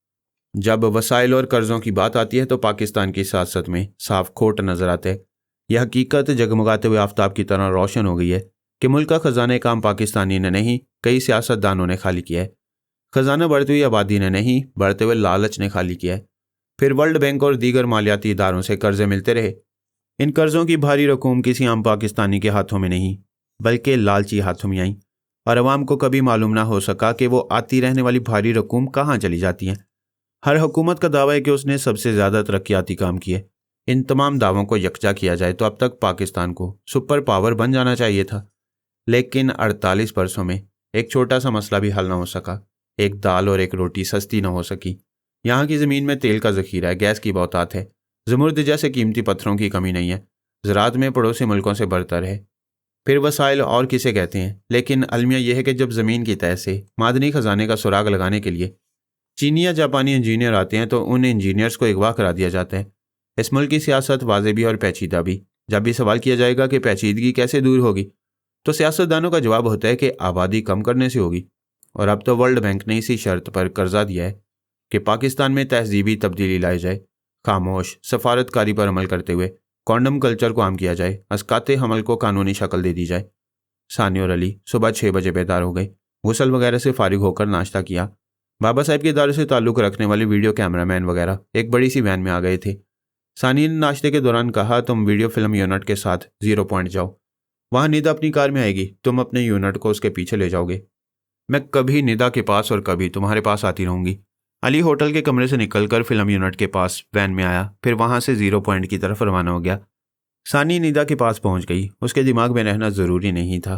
जब वसाइल और कर्ज़ों की बात आती है तो पाकिस्तान की सियासत में साफ खोट नज़र आता है। यह हकीकत जगमगाते हुए आफताब की तरह रोशन हो गई है कि मुल्क का ख़जाना काम पाकिस्तानी ने नहीं, कई सियासतदानों ने खाली किया है। ख़जाना बढ़ती हुई आबादी ने नहीं, बढ़ते हुए लालच ने खाली किया है। फिर वर्ल्ड बैंक और दीगर मालियाती इदारों से कर्जे मिलते रहे। इन कर्ज़ों की भारी रकूम किसी आम पाकिस्तानी के हाथों में नहीं, बल्कि लालची हाथों में आई और अवाम को कभी मालूम ना हो सका कि वो आती रहने वाली भारी रकूम कहाँ चली जाती हैं। हर हुकूमत का दावा है कि उसने सबसे ज़्यादा तरक्याती काम किए। इन तमाम दावों को यकजा किया जाए तो अब तक पाकिस्तान को सुपर पावर बन जाना चाहिए था। लेकिन 48 बरसों में एक छोटा सा मसला भी हल ना हो सका। एक दाल और एक रोटी सस्ती ना हो सकी। यहाँ की ज़मीन में तेल का ज़ख़ीरा है, गैस की बहुतात है, ज़मुर्द जैसे कीमती पत्थरों की कमी नहीं है। ज़राअत में पड़ोसी मुल्कों से बढ़तर है। फिर वसाइल और किसे कहते हैं, लेकिन अलमिया यह है कि जब ज़मीन की तह से मादनी ख़जाने का सुराग लगाने के लिए चीनी या जापानी इंजीनियर आते हैं तो उन इंजीनियर्स को अगवा करा दिया जाता है। इस मुल्क की सियासत वाज़ेह भी और पेचीदा भी। जब भी सवाल किया जाएगा कि पेचीदगी कैसे दूर होगी तो सियासतदानों का जवाब होता है कि आबादी कम करने से होगी। और अब तो वर्ल्ड बैंक ने इसी शर्त पर कर्जा दिया है कि पाकिस्तान में तहजीबी तब्दीली लाई जाए। खामोश सफारतकारी पर अमल करते हुए कॉन्डम कल्चर को आम किया जाए। अस्काते हमल को कानूनी शक्ल दे दी जाए। सानी और अली सुबह 6 बजे बेदार हो गए। गुसल वगैरह से फारिग होकर नाश्ता किया। बाबा साहब के इदारे से ताल्लुक़ रखने वाले वीडियो कैमरामैन वगैरह एक बड़ी सी वैन में आ गए थे। सानी ने नाश्ते के दौरान कहा, तुम वीडियो फिल्म यूनिट के साथ 0 पॉइंट जाओ, वहाँ निदा अपनी कार में आएगी, तुम अपने यूनिट को उसके पीछे ले जाओगे। मैं कभी निदा के पास और कभी तुम्हारे पास आती रहूँगी। अली होटल के कमरे से निकलकर फिल्म यूनिट के पास वैन में आया, फिर वहाँ से 0 पॉइंट की तरफ रवाना हो गया। सानी निदा के पास पहुँच गई। उसके दिमाग में रहना ज़रूरी नहीं था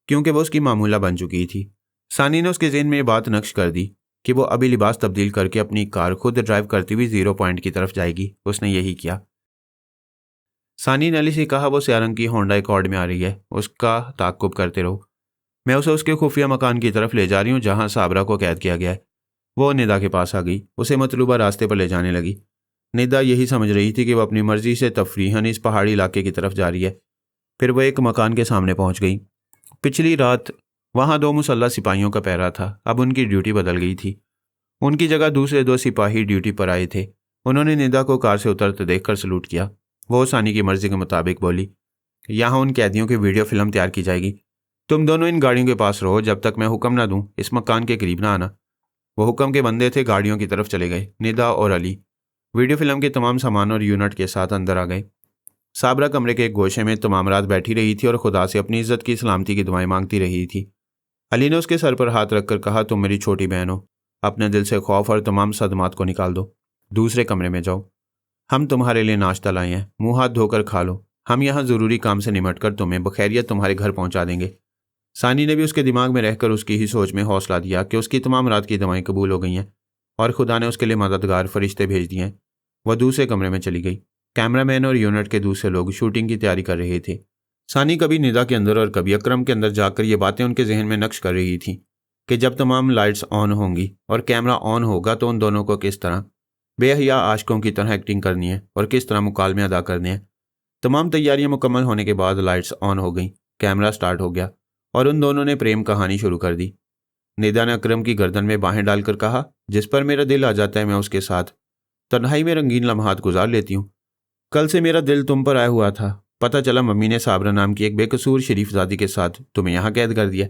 क्योंकि वो उसकी मामूला बन चुकी थी। सानी ने उसके ज़हन में ये बात नक्श कर दी कि वो अभी लिबास तब्दील करके अपनी कार खुद ड्राइव करती हुई 0 पॉइंट की तरफ जाएगी। उसने यही किया। सानी ने अली से कहा, वो सियारंग की होंडा एकॉर्ड में आ रही है, उसका ताक़ुब करते रहो। मैं उसे उसके खुफिया मकान की तरफ ले जा रही हूँ जहाँ साबरा को कैद किया गया है। वो निदा के पास आ गई, उसे मतलूबा रास्ते पर ले जाने लगी। निदा यही समझ रही थी कि वह अपनी मर्जी से तफरीहन इस पहाड़ी इलाके की तरफ जा रही है। फिर वह एक मकान के सामने पहुँच गई। पिछली रात वहाँ 2 मुसल्लह सिपाहियों का पहरा था, अब उनकी ड्यूटी बदल गई थी। उनकी जगह दूसरे 2 सिपाही ड्यूटी पर आए थे। उन्होंने निदा को कार से उतरते देखकर सलूट किया। वो सानी की मर्जी के मुताबिक बोली, यहाँ उन कैदियों की वीडियो फिल्म तैयार की जाएगी। तुम दोनों इन गाड़ियों के पास रहो जब तक मैं हुक्म ना दूं, इस मकान के करीब ना आना। वो हुक्म के बंदे थे, गाड़ियों की तरफ चले गए। निदा और अली वीडियो फिल्म के तमाम सामान और यूनिट के साथ अंदर आ गए। साबरा कमरे के एक गोशे में तमाम रात बैठी रही थी और खुदा से अपनी इज्जत की सलामती की दुआएं मांगती रही थी। अली ने उसके सर पर हाथ रखकर कहा, तुम मेरी छोटी बहन हो, अपने दिल से खौफ और तमाम सदमात को निकाल दो। दूसरे कमरे में जाओ, हम तुम्हारे लिए नाश्ता लाए हैं, मुंह हाथ धोकर खा लो। हम यहाँ ज़रूरी काम से निमट कर तुम्हें बखैरियत तुम्हारे घर पहुँचा देंगे। सानी ने भी उसके दिमाग में रहकर उसकी ही सोच में हौसला दिया कि उसकी तमाम रात की दवाएं कबूल हो गई हैं और खुदा ने उसके लिए मददगार फरिश्ते भेज दिए हैं। वह दूसरे कमरे में चली गई। कैमरामैन और यूनिट के दूसरे लोग शूटिंग की तैयारी कर रहे थे। सानी कभी निदा के अंदर और कभी अकरम के अंदर जाकर ये बातें उनके जहन में नक्श कर रही थी कि जब तमाम लाइट्स ऑन होंगी और कैमरा ऑन होगा तो उन दोनों को किस तरह बेहया आशिकों की तरह एक्टिंग करनी है और किस तरह मुकालमे अदा करने हैं। तमाम तैयारियां मुकम्मल होने के बाद लाइट्स ऑन हो गईं, कैमरा स्टार्ट हो गया और उन दोनों ने प्रेम कहानी शुरू कर दी। निदा ने अकरम की गर्दन में बाहें डालकर कहा, जिस पर मेरा दिल आ जाता है मैं उसके साथ तन्हाई में रंगीन लम्हात गुजार लेती हूँ। कल से मेरा दिल तुम पर आया हुआ था। पता चला मम्मी ने साबरा नाम की एक बेकसूर शरीफजादी के साथ तुम्हें यहाँ कैद कर दिया,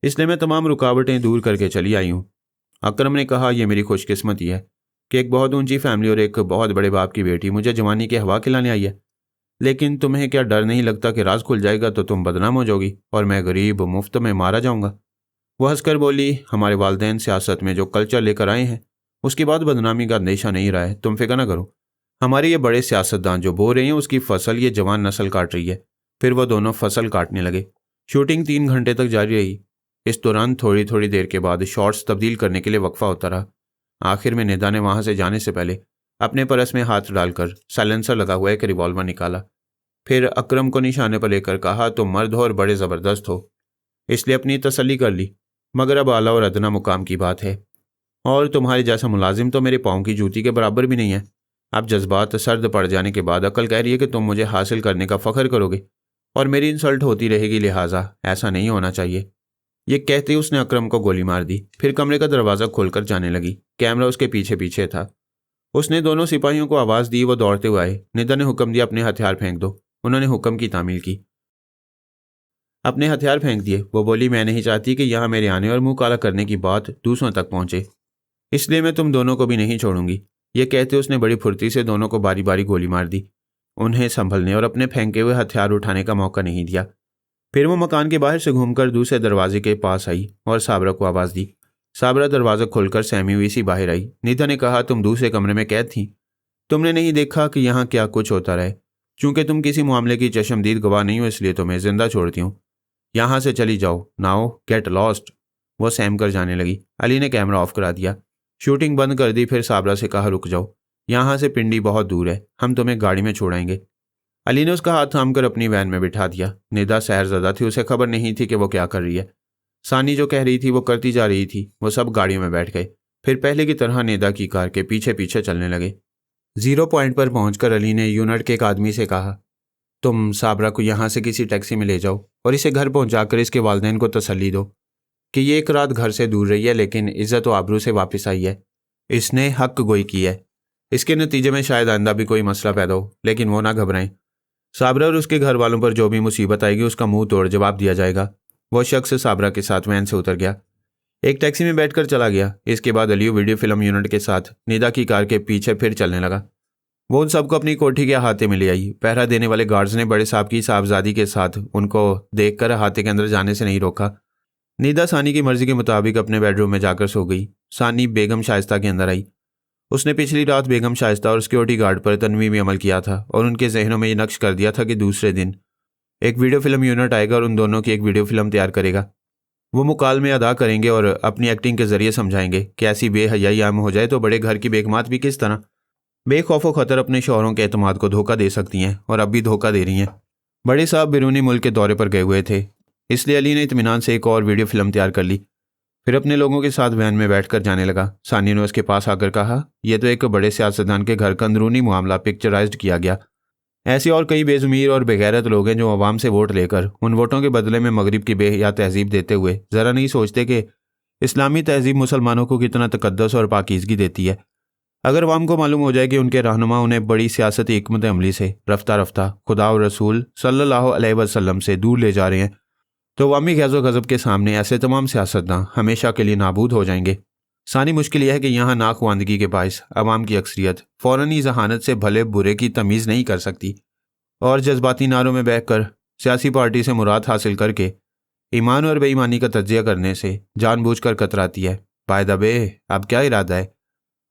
इसलिए मैं तमाम रुकावटें दूर करके चली आई हूँ। अकरम ने कहा, यह मेरी खुशकिस्मती है कि एक बहुत ऊंची फैमिली और एक बहुत बड़े बाप की बेटी मुझे जवानी की हवा खिलाने आई है। लेकिन तुम्हें क्या डर नहीं लगता कि राज खुल जाएगा तो तुम बदनाम हो जाओगी और मैं गरीब मुफ्त में मारा जाऊंगा? वह हंसकर बोली, हमारे वालिदैन सियासत में जो कल्चर लेकर आए हैं उसके बाद बदनामी का अंदेशा नहीं रहा है। तुम फिक्र न करो, हमारे ये बड़े सियासतदान जो बो रहे हैं उसकी फसल ये जवान नस्ल काट रही है। फिर वह दोनों फसल काटने लगे। शूटिंग 3 घंटे तक जारी रही। इस दौरान थोड़ी थोड़ी देर के बाद शॉट्स तब्दील करने के लिए वक्फा होता रहा। आखिर में निदा ने वहां से जाने से पहले अपने परस में हाथ डालकर साइलेंसर लगा हुआ एक रिवॉल्वर निकाला। फिर अकरम को निशाने पर लेकर कहा, तुम मर्द हो और बड़े ज़बरदस्त हो, इसलिए अपनी तसल्ली कर ली, मगर अब आला और अदना मुकाम की बात है और तुम्हारे जैसा मुलाजिम तो मेरे पाँव की जूती के बराबर भी नहीं है। अब जज्बात सर्द पड़ जाने के बाद अकल कह रही है कि तुम मुझे हासिल करने का फ़ख्र करोगे और मेरी इंसल्ट होती रहेगी, लिहाजा ऐसा नहीं होना चाहिए। ये कहते उसने अकरम को गोली मार दी। फिर कमरे का दरवाज़ा खोलकर जाने लगी। कैमरा उसके पीछे पीछे था। उसने दोनों सिपाहियों को आवाज़ दी, वो दौड़ते हुए आए। निदा ने हुक्म दिया, अपने हथियार फेंक दो। उन्होंने हुक्म की तामील की, अपने हथियार फेंक दिए। वो बोली, मैं नहीं चाहती कि यहाँ मेरे आने और मुंह काला करने की बात दूसरों तक पहुँचे, इसलिए मैं तुम दोनों को भी नहीं छोड़ूंगी। ये कहते उसने बड़ी फुर्ती से दोनों को बारी बारी गोली मार दी। उन्हें संभलने और अपने फेंके हुए हथियार उठाने का मौका नहीं दिया। फिर वो मकान के बाहर से घूमकर दूसरे दरवाजे के पास आई और साबरा को आवाज़ दी। साबरा दरवाज़ा खोलकर सहमी हुई सी बाहर आई। निदा ने कहा, तुम दूसरे कमरे में कैद थी, तुमने नहीं देखा कि यहाँ क्या कुछ होता रहे। चूंकि तुम किसी मामले की चशमदीद गवाह नहीं हो, इसलिए तुम्हें जिंदा छोड़ती हूँ। यहाँ से चली जाओ, नाउ गेट लॉस्ट। वो सहम कर जाने लगी। अली ने कैमरा ऑफ करा दिया, शूटिंग बंद कर दी। फिर साबरा से कहा, रुक जाओ, यहाँ से पिंडी बहुत दूर है, हम तुम्हें गाड़ी में छोड़ाएंगे। अली ने उसका हाथ थामकर अपनी वैन में बिठा दिया। निदा सहरज़दा थी, उसे खबर नहीं थी कि वो क्या कर रही है। सानी जो कह रही थी वो करती जा रही थी। वो सब गाड़ियों में बैठ गए। फिर पहले की तरह निदा की कार के पीछे पीछे चलने लगे। 0 पॉइंट पर पहुंचकर अली ने यूनिट के एक आदमी से कहा, तुम साबरा को यहाँ से किसी टैक्सी में ले जाओ और इसे घर पहुँचाकर इसके वालिदैन को तसल्ली दो कि ये एक रात घर से दूर रही है लेकिन इज़्ज़त व आबरू से वापस आई है। इसने हक गोई की है, इसके नतीजे में शायद आइंदा भी कोई मसला पैदा हो, लेकिन वो ना घबराएं। साबरा और उसके घर वालों पर जो भी मुसीबत आएगी उसका मुंह तोड़ जवाब दिया जाएगा। वो शख्स साबरा के साथ वैन से उतर गया, एक टैक्सी में बैठकर चला गया। इसके बाद अली वीडियो फिल्म यूनिट के साथ निदा की कार के पीछे फिर चलने लगा। वो उन सबको अपनी कोठी के अहाते में ले आई। पहरा देने वाले गार्ड्स ने बड़े साहब की साहबजादी के साथ उनको देखकर अहाते के अंदर जाने से नहीं रोका। निदा सानी की मर्जी के मुताबिक अपने बेडरूम में जाकर सो गई। सानी बेगम शाइस्ता के अंदर आई। उसने पिछली रात बेगम शाइस्ता और सिक्योरिटी गार्ड पर तन्वी में अमल किया था और उनके जहनों में ये नक्श कर दिया था कि दूसरे दिन एक वीडियो फिल्म यूनिट आएगा और उन दोनों की एक वीडियो फिल्म तैयार करेगा। वो मुकालमे अदा करेंगे और अपनी एक्टिंग के जरिए समझाएंगे कि ऐसी बेहयाई आम हो जाए तो बड़े घर की बेगमात भी किस तरह बेखौफ खतर अपने शौहरों के एतमाद को धोखा दे सकती हैं और अब भी धोखा दे रही हैं। बड़े साहब बैरूनी मुल्क के दौरे पर गए हुए थे, इसलिए अली ने इत्मीनान से एक और वीडियो फिल्म तैयार कर ली। फिर अपने लोगों के साथ वैन में बैठकर जाने लगा। सानी ने उसके पास आकर कहा, यह तो एक बड़े सियासतदान के घर का अंदरूनी मामला पिक्चराइज्ड किया गया। ऐसे और कई बेज़मीर और बेगैरत लोग हैं जो अवाम से वोट लेकर उन वोटों के बदले में मगरिब की बेहया तहजीब देते हुए ज़रा नहीं सोचते कि इस्लामी तहजीब मुसलमानों को कितना तकद्दस और पाकीज़गी देती है। अगर अवाम को मालूम हो जाए कि उनके रहनुमा उन्हें बड़ी सियासती हिकमत अमली से रफ्ता रफ्ता खुदा और रसूल सल्लल्लाहु अलैहि वसल्लम से दूर ले जा रहे हैं, तो अवामी गैज़ो गज़ब के सामने ऐसे तमाम सियासतदान हमेशा के लिए नाबूद हो जाएंगे। सानी मुश्किल यह है कि यहाँ नाखवानदगी के बायस अवाम की अक्सरियत फ़ौरनी जहानत से भले बुरे की तमीज़ नहीं कर सकती और जज्बाती नारों में बहकर सियासी पार्टी से मुराद हासिल करके ईमान और बेईमानी का तज्जिया करने से जानबूझकर कतराती है। बाय द वे, अब क्या इरादा है?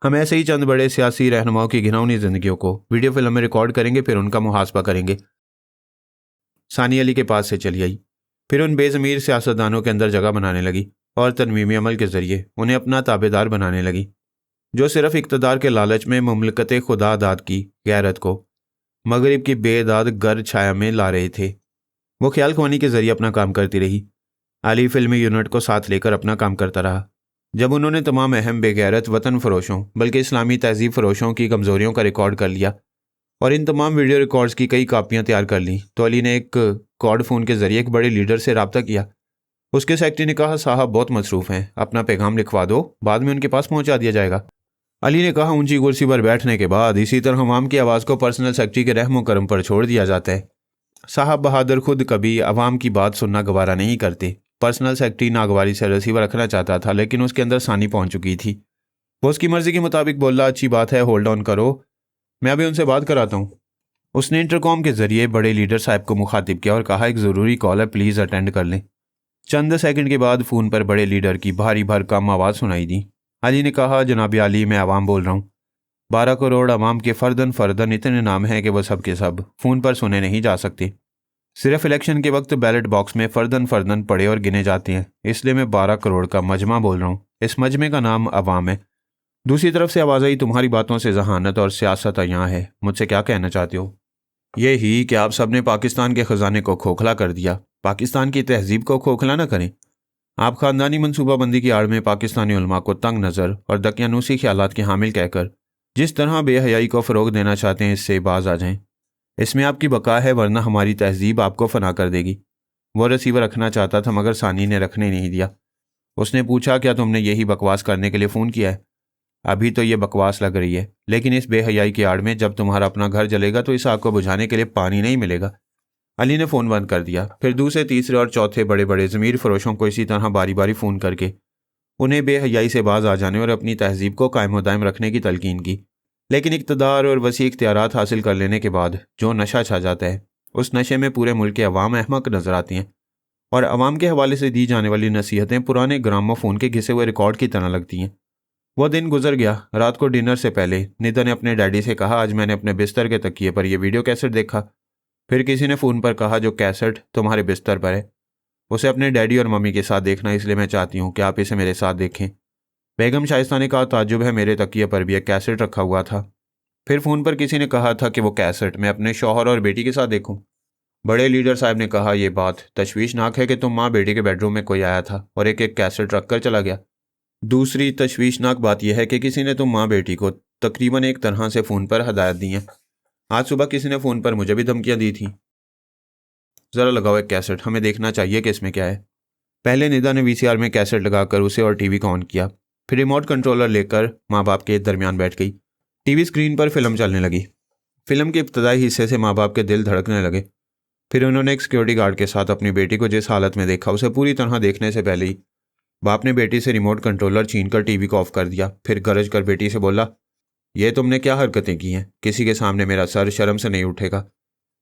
हम ऐसे ही चंद बड़े सियासी रहनुमाओं की घिनौनी जिंदगियों को वीडियो फिल्म में रिकॉर्ड करेंगे, फिर उनका मुहासबा करेंगे। सानिया अली के पास से चली आई, फिर उन बेज़मीर सियासतदानों के अंदर जगह बनाने लगी और तरमीमी अमल के जरिए उन्हें अपना ताबेदार बनाने लगी, जो सिर्फ इक़्तिदार के लालच में मुमलकत खुदा दाद की गैरत को मगरिब की बेदाद गर छाया में ला रहे थे। वो ख्याल ख्वानी के जरिए अपना काम करती रही। अली फिल्मी यूनिट को साथ लेकर अपना काम करता रहा। जब उन्होंने तमाम अहम बेगैरत वतन फरोशों बल्कि इस्लामी तहजीब फरोशों की कमज़ोरियों का रिकॉर्ड कर लिया और इन तमाम वीडियो रिकॉर्ड्स की कई कापियाँ तैयार कर लीं, तो अली ने एक कॉर्ड फ़ोन के ज़रिए एक बड़े लीडर से रब्ता किया। उसके सेक्रेटरी ने कहा, साहब बहुत मसरूफ़ हैं, अपना पैगाम लिखवा दो, बाद में उनके पास पहुँचा दिया जाएगा। अली ने कहा, ऊंची कुर्सी पर बैठने के बाद इसी तरह अवाम की आवाज़ को पर्सनल सेक्रेटरी के रहमो करम पर छोड़ दिया जाता है। साहब बहादुर खुद कभी अवाम की बात सुनना गवारा नहीं करते। पर्सनल सेक्रेटरी नागवारी से रिसीवर रखना चाहता था, लेकिन उसके अंदर सानी पहुंच चुकी थी। वो उसकी मर्जी के मुताबिक बोला, अच्छी बात है, होल्ड ऑन करो, मैं अभी उनसे बात कराता हूँ। उसने इंटरकॉम के जरिए बड़े लीडर साहब को मुखातिब किया और कहा, एक ज़रूरी कॉल है, प्लीज़ अटेंड कर लें। चंद सेकंड के बाद फ़ोन पर बड़े लीडर की भारी भरकम आवाज़ सुनाई दी। अली ने कहा, जनाब अली, मैं अवाम बोल रहा हूँ। 12 करोड़ अवाम के फ़र्दन इतने नाम हैं कि वह सब के सब फ़ोन पर सुने नहीं जा सकते। सिर्फ इलेक्शन के वक्त बैलेट बॉक्स में फ़र्दन पड़े और गिने जाते हैं, इसलिए मैं 12 करोड़ का मजमा बोल रहा हूँ। इस मजमे का नाम अवाम है। दूसरी तरफ से आवाज़ आई, तुम्हारी बातों से जहानत और सियासत यहाँ है, मुझसे क्या कहना चाहते हो? ये ही कि आप सब ने पाकिस्तान के ख़जाने को खोखला कर दिया, पाकिस्तान की तहजीब को खोखला न करें। आप ख़ानदानी मनसूबाबंदी की आड़ में पाकिस्तानी उलमा को तंग नज़र और दकियानूसी ख्यालात के हामिल कहकर जिस तरह बेहयाई को फ़रोग देना चाहते हैं, इससे बाज आ जाएं। इसमें आपकी बका है, वरना हमारी तहजीब आपको फना कर देगी। वो रिसीवर रखना चाहता था, मगर सानी ने रखने नहीं दिया। उसने पूछा, क्या तुमने यही बकवास करने के लिए फ़ोन किया है? अभी तो ये बकवास लग रही है, लेकिन इस बेहयाई की आड़ में जब तुम्हारा अपना घर जलेगा तो इस आग को बुझाने के लिए पानी नहीं मिलेगा। अली ने फ़ोन बंद कर दिया। फिर दूसरे, तीसरे और चौथे बड़े बड़े ज़मीर फरोशों को इसी तरह बारी बारी फ़ोन करके उन्हें बेहयाई से बाज आ जाने और अपनी तहजीब को कायम दायम रखने की तलकीन की। लेकिन इक़्तिदार और वसी इख्तियारात हासिल कर लेने के बाद जो नशा छा जाता है, उस नशे में पूरे मुल्क के अवाम अहमक नजर आती हैं और अवाम के हवाले से दी जाने वाली नसीहतें पुराने ग्रामोफोन के घिसे हुए रिकॉर्ड की तरह लगती हैं। वह दिन गुजर गया। रात को डिनर से पहले निदा ने अपने डैडी से कहा, आज मैंने अपने बिस्तर के तकिए पर यह वीडियो कैसेट देखा। फिर किसी ने फ़ोन पर कहा, जो कैसेट तुम्हारे बिस्तर पर है उसे अपने डैडी और मम्मी के साथ देखना, इसलिए मैं चाहती हूँ कि आप इसे मेरे साथ देखें। बेगम शाइस्ता ने कहा, ताज्जुब है, मेरे तकिए पर भी एक कैसेट रखा हुआ था। फिर फ़ोन पर किसी ने कहा था कि वो कैसेट मैं अपने शौहर और बेटी के साथ देखूं। बड़े लीडर साहब ने कहा, यह बात तशवीशनाक है कि तुम माँ बेटी के बेडरूम में कोई आया था और एक एक कैसेट रख कर चला गया। दूसरी तशवीशनाक बात यह है कि किसी ने तुम माँ बेटी को तकरीबन एक तरह से फ़ोन पर हदायत दी हैं। आज सुबह किसी ने फ़ोन पर मुझे भी धमकियाँ दी थी। ज़रा लगाओ एक कैसेट, हमें देखना चाहिए कि इसमें क्या है। पहले निदा ने VCR में कैसेट लगाकर उसे और टीवी को ऑन किया। फिर रिमोट कंट्रोलर लेकर माँ बाप के दरमियान बैठ गई। टीवी स्क्रीन पर फिल्म चलने लगी। फिल्म के इब्तदाई हिस्से से माँ बाप के दिल धड़कने लगे। फिर उन्होंने एक सिक्योरिटी गार्ड के साथ अपनी बेटी को जिस हालत में देखा, उसे पूरी तरह देखने से पहले ही बाप ने बेटी से रिमोट कंट्रोलर छीनकर टीवी को ऑफ कर दिया। फिर गरज कर बेटी से बोला, ये तुमने क्या हरकतें की हैं? किसी के सामने मेरा सर शर्म से नहीं उठेगा।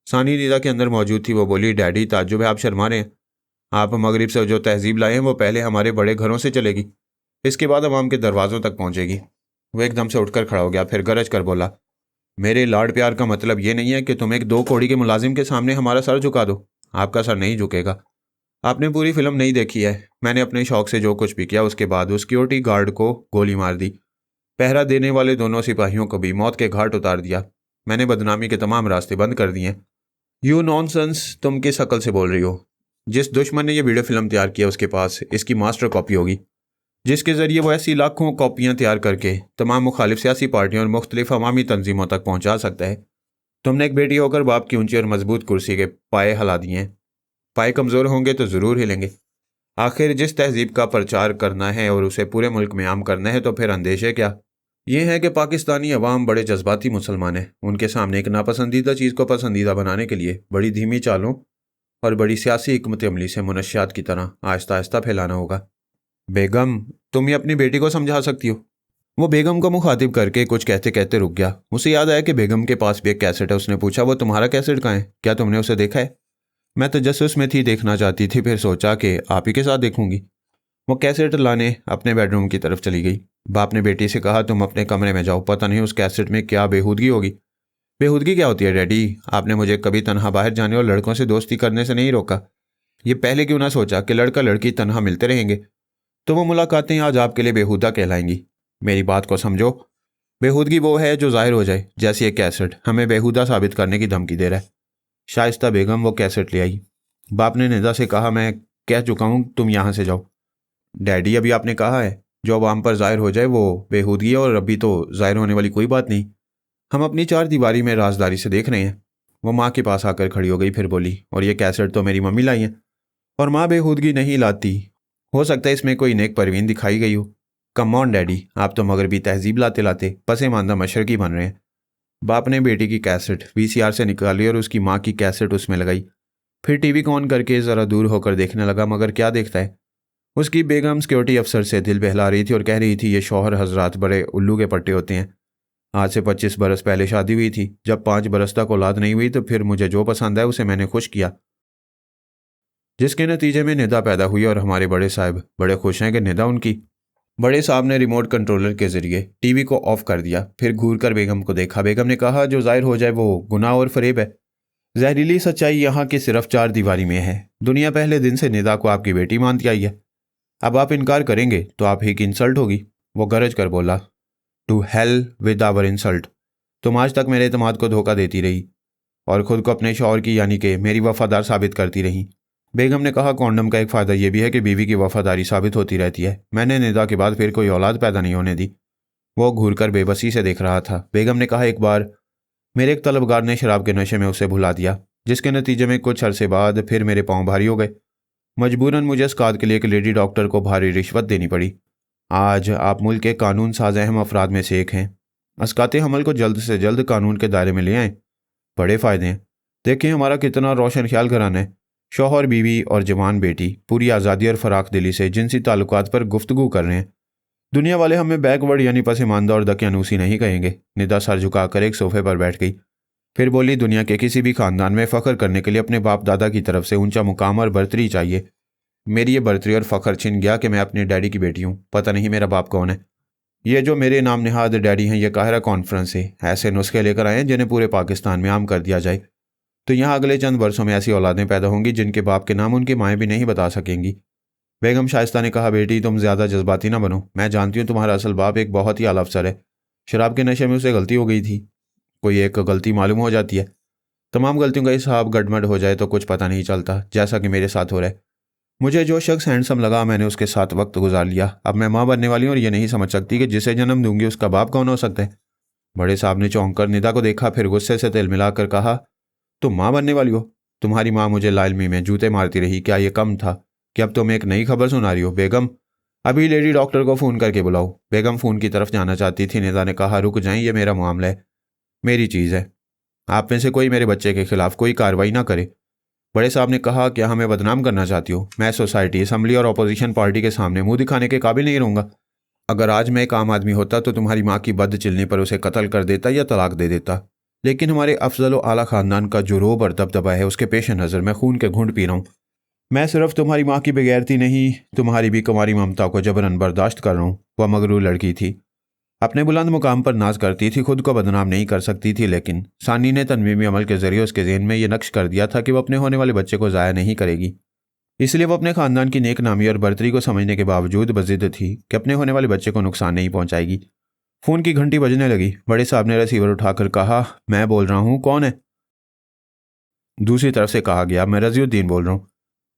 सानी निदा के अंदर मौजूद थी। वो बोली, डैडी ताज्जुब है, आप शर्मा रहे हैं। आप मगरिब से जो तहजीब लाए हैं वो पहले हमारे बड़े घरों से चलेगी, इसके बाद अवाम के दरवाज़ों तक पहुँचेगी। वो एकदम से उठकर खड़ा हो गया। फिर गरज कर बोला, मेरे लाड प्यार का मतलब ये नहीं है कि तुम एक 2 कौड़ी के मुलाजिम के सामने हमारा सर झुका दो। आपका सर नहीं झुकेगा। आपने पूरी फिल्म नहीं देखी है। मैंने अपने शौक से जो कुछ भी किया, उसके बाद उस सिक्योरिटी गार्ड को गोली मार दी। पहरा देने वाले दोनों सिपाहियों को भी मौत के घाट उतार दिया। मैंने बदनामी के तमाम रास्ते बंद कर दिए। यू नॉनसेंस, तुम किस अकल से बोल रही हो? जिस दुश्मन ने यह वीडियो फिल्म तैयार किया उसके पास इसकी मास्टर कॉपी होगी, जिसके ज़रिए वो ऐसी लाखों कॉपियाँ तैयार करके तमाम मुखालिफ सियासी पार्टियों और मुख्तलिफ अवामी तंजीमों तक पहुँचा सकता है। तुमने एक बेटी होकर बाप की ऊंची और मजबूत कुर्सी के पाए हिला दिए हैं। पाए कमज़ोर होंगे तो ज़रूर हिलेंगे। आखिर जिस तहजीब का प्रचार करना है और उसे पूरे मुल्क में आम करना है, तो फिर अंदेशे क्या? ये है कि पाकिस्तानी अवाम बड़े जज्बाती मुसलमान हैं। उनके सामने एक नापसंदीदा चीज़ को पसंदीदा बनाने के लिए बड़ी धीमी चालों और बड़ी सियासी हिकमत अमली से मुनशियात की तरह आहिस्ता आहिस्ता फैलाना होगा। बेगम, तुम ये अपनी बेटी को समझा सकती हो? वो बेगम को मुखातिब करके कुछ कहते कहते रुक गया। उसे याद आया कि बेगम के पास भी एक कैसेट है। उसने पूछा, वो तुम्हारा कैसेट कहाँ है? क्या तुमने उसे देखा है? मैं तजस्सुस में थी, देखना चाहती थी, फिर सोचा कि आप ही के साथ देखूंगी। वो कैसेट लाने अपने बेडरूम की तरफ चली गई। बाप ने बेटी से कहा, तुम अपने कमरे में जाओ, पता नहीं उस कैसेट में क्या बेहूदगी होगी। बेहूदगी क्या होती है डैडी? आपने मुझे कभी तनहा बाहर जाने और लड़कों से दोस्ती करने से नहीं रोका। ये पहले क्यों ना सोचा कि लड़का लड़की तनहा मिलते रहेंगे, तो वो मुलाकातें आज आपके लिए बेहुदा कहलाएंगी। मेरी बात को समझो। बेहूदगी वो है जो जाहिर हो जाए, जैसे ये कैसेट हमें बेहुदा साबित करने की धमकी दे रहा है। शाइस्ता बेगम वो कैसेट ले आई। बाप ने निदा से कहा, मैं कह चुका हूँ, तुम यहाँ से जाओ। डैडी, अभी आपने कहा है जो अब आम पर जाहिर हो जाए वो बेहूदगी है, और अभी तो जाहिर होने वाली कोई बात नहीं। हम अपनी चार दीवारी में राजदारी से देख रहे हैं। वो माँ के पास आकर खड़ी हो गई, फिर बोली, और ये कैसेट तो मेरी मम्मी लाई है, और माँ बेहूदगी नहीं लाती। हो सकता है इसमें कोई नेक परवीन दिखाई गई हो। कम ऑन डैडी, आप तो मगरबी तहजीब लाते लाते पसे मानदा मशरकी बन रहे हैं। बाप ने बेटी की कैसेट वीसीआर से निकाली और उसकी माँ की कैसेट उसमें लगाई। फिर टीवी को ऑन करके ज़रा दूर होकर देखने लगा, मगर क्या देखता है। उसकी बेगम सिक्योरिटी अफसर से दिल बहला रही थी और कह रही थी, ये शौहर हजरात बड़े उल्लू के पट्टे होते हैं। आज से 25 बरस पहले शादी हुई थी। जब 5 बरस तक औलाद नहीं हुई तो फिर मुझे जो पसंद है उसे मैंने खुश किया, जिसके नतीजे में निदा पैदा हुई, और हमारे बड़े साहब बड़े खुश हैं कि निदा उनकी। बड़े साहब ने रिमोट कंट्रोलर के जरिए टीवी को ऑफ कर दिया, फिर घूर कर बेगम को देखा। बेगम ने कहा, जो जाहिर हो जाए वो गुनाह और फरेब है। जहरीली सच्चाई यहाँ की सिर्फ चार दीवारी में है। दुनिया पहले दिन से निदा को आपकी बेटी मानती आई है। अब आप इनकार करेंगे तो आप ही की इंसल्ट होगी। वो गरज कर बोला, to hell with our insult. तुम आज तक मेरे एतमाद को धोखा देती रही और खुद को अपने शौहर की यानी कि मेरी वफादार साबित करती रही। बेगम ने कहा, कॉन्डम का एक फ़ायदा यह भी है कि बीवी की वफादारी साबित होती रहती है। मैंने निदा के बाद फिर कोई औलाद पैदा नहीं होने दी। वो घूर कर बेबसी से देख रहा था। बेगम ने कहा, एक बार मेरे एक तलबगार ने शराब के नशे में उसे भुला दिया, जिसके नतीजे में कुछ अरसे बाद फिर मेरे पाँव भारी हो गए। मजबूरन मुझे इसकात के लिए एक लेडी डॉक्टर को भारी रिश्वत देनी पड़ी। आज आप मुल्क के कानून साज अहम अफराद में से एक हैं। अस्कात हमल को जल्द से जल्द कानून के दायरे में ले आएँ। बड़े फ़ायदे हैं। देखिए हमारा कितना रोशन ख्याल घराना है। शौहर, बीवी और जवान बेटी पूरी आज़ादी और फ़राख दिली से जिनसी ताल्लुकात पर गुफ्तगू कर रहे हैं। दुनिया वाले हमें बैकवर्ड यानी पसमानदा और दकियानूसी नहीं कहेंगे। निदा सर झुकाकर एक सोफे पर बैठ गई, फिर बोली, दुनिया के किसी भी ख़ानदान में फ़ख्र करने के लिए अपने बाप दादा की तरफ से ऊंचा मुकाम और बर्तरी चाहिए। मेरी ये बर्तरी और फ़ख्र छिन गया कि मैं अपने डैडी की बेटी हूँ। पता नहीं मेरा बाप कौन है। ये जो मेरे नाम निहाद डैडी हैं, ये काहिरा कॉन्फ्रेंस से ऐसे नुस्खे लेकर आए हैं जिन्हें पूरे पाकिस्तान में आम कर दिया जाए, तो यहाँ अगले चंद वर्षों में ऐसी औलादें पैदा होंगी जिनके बाप के नाम उनकी माएँ भी नहीं बता सकेंगी। बेगम शाइस्ता ने कहा, बेटी तुम ज़्यादा जज्बाती ना बनो। मैं जानती हूँ तुम्हारा असल बाप एक बहुत ही आला अफसर है। शराब के नशे में उसे गलती हो गई थी। कोई एक गलती मालूम हो जाती है, तमाम गलतियों का हिसाब गड़मड़ हो जाए तो कुछ पता नहीं चलता, जैसा कि मेरे साथ हो रहा है। मुझे जो शख्स हैंडसम लगा मैंने उसके साथ वक्त गुजार लिया। अब मैं माँ बनने वाली हूँ और ये नहीं समझ सकती कि जिसे जन्म दूंगी उसका बाप कौन हो सकता है। बड़े साहब ने चौंक कर निदा को देखा, फिर गुस्से से तिल मिलाकर कहा, तुम माँ बनने वाली हो? तुम्हारी माँ मुझे लालमी में जूते मारती रही, क्या ये कम था कि अब तुम एक नई खबर सुना रही हो? बेगम, अभी लेडी डॉक्टर को फ़ोन करके बुलाओ। बेगम फ़ोन की तरफ जाना चाहती थी। निदा ने कहा, रुक जाएं, ये मेरा मामला है, मेरी चीज़ है। आप में से कोई मेरे बच्चे के खिलाफ कोई कार्रवाई ना करे। बड़े साहब ने कहा, क्या हमें बदनाम करना चाहती हो? मैं सोसाइटी, असम्बली और अपोजिशन पार्टी के सामने मुंह दिखाने के काबिल नहीं रहूँगा। अगर आज मैं एक आम आदमी होता तो तुम्हारी माँ की बद चिलने पर उसे कत्ल कर देता या तलाक दे देता, लेकिन हमारे अफजल व आला ख़ानदान का जो रोब और दबदबा है उसके पेश नज़र मैं खून के घूंट पी रहा हूँ। मैं सिर्फ तुम्हारी माँ की बेगैरती नहीं, तुम्हारी भी कुमारी ममता को जबरन बर्दाश्त कर रहा हूँ। वह मगरूर लड़की थी, अपने बुलंद मुकाम पर नाज करती थी, खुद को बदनाम नहीं कर सकती थी, लेकिन सानी ने तनवीमी अमल के जरिए उसके जहन में यह नक्श कर दिया था कि वह अपने होने वाले बच्चे को ज़ाया नहीं करेगी। इसलिए वह अपने ख़ानदान की नेक नामी और बर्तरी को समझने के बावजूद बज़िद थी कि अपने होने वाले बच्चे को नुकसान नहीं पहुंचाएगी। फ़ोन की घंटी बजने लगी। बड़े साहब ने रिसीवर उठाकर कहा, मैं बोल रहा हूँ, कौन है? दूसरी तरफ से कहा गया, मैं रज़ीउद्दीन बोल रहा हूँ।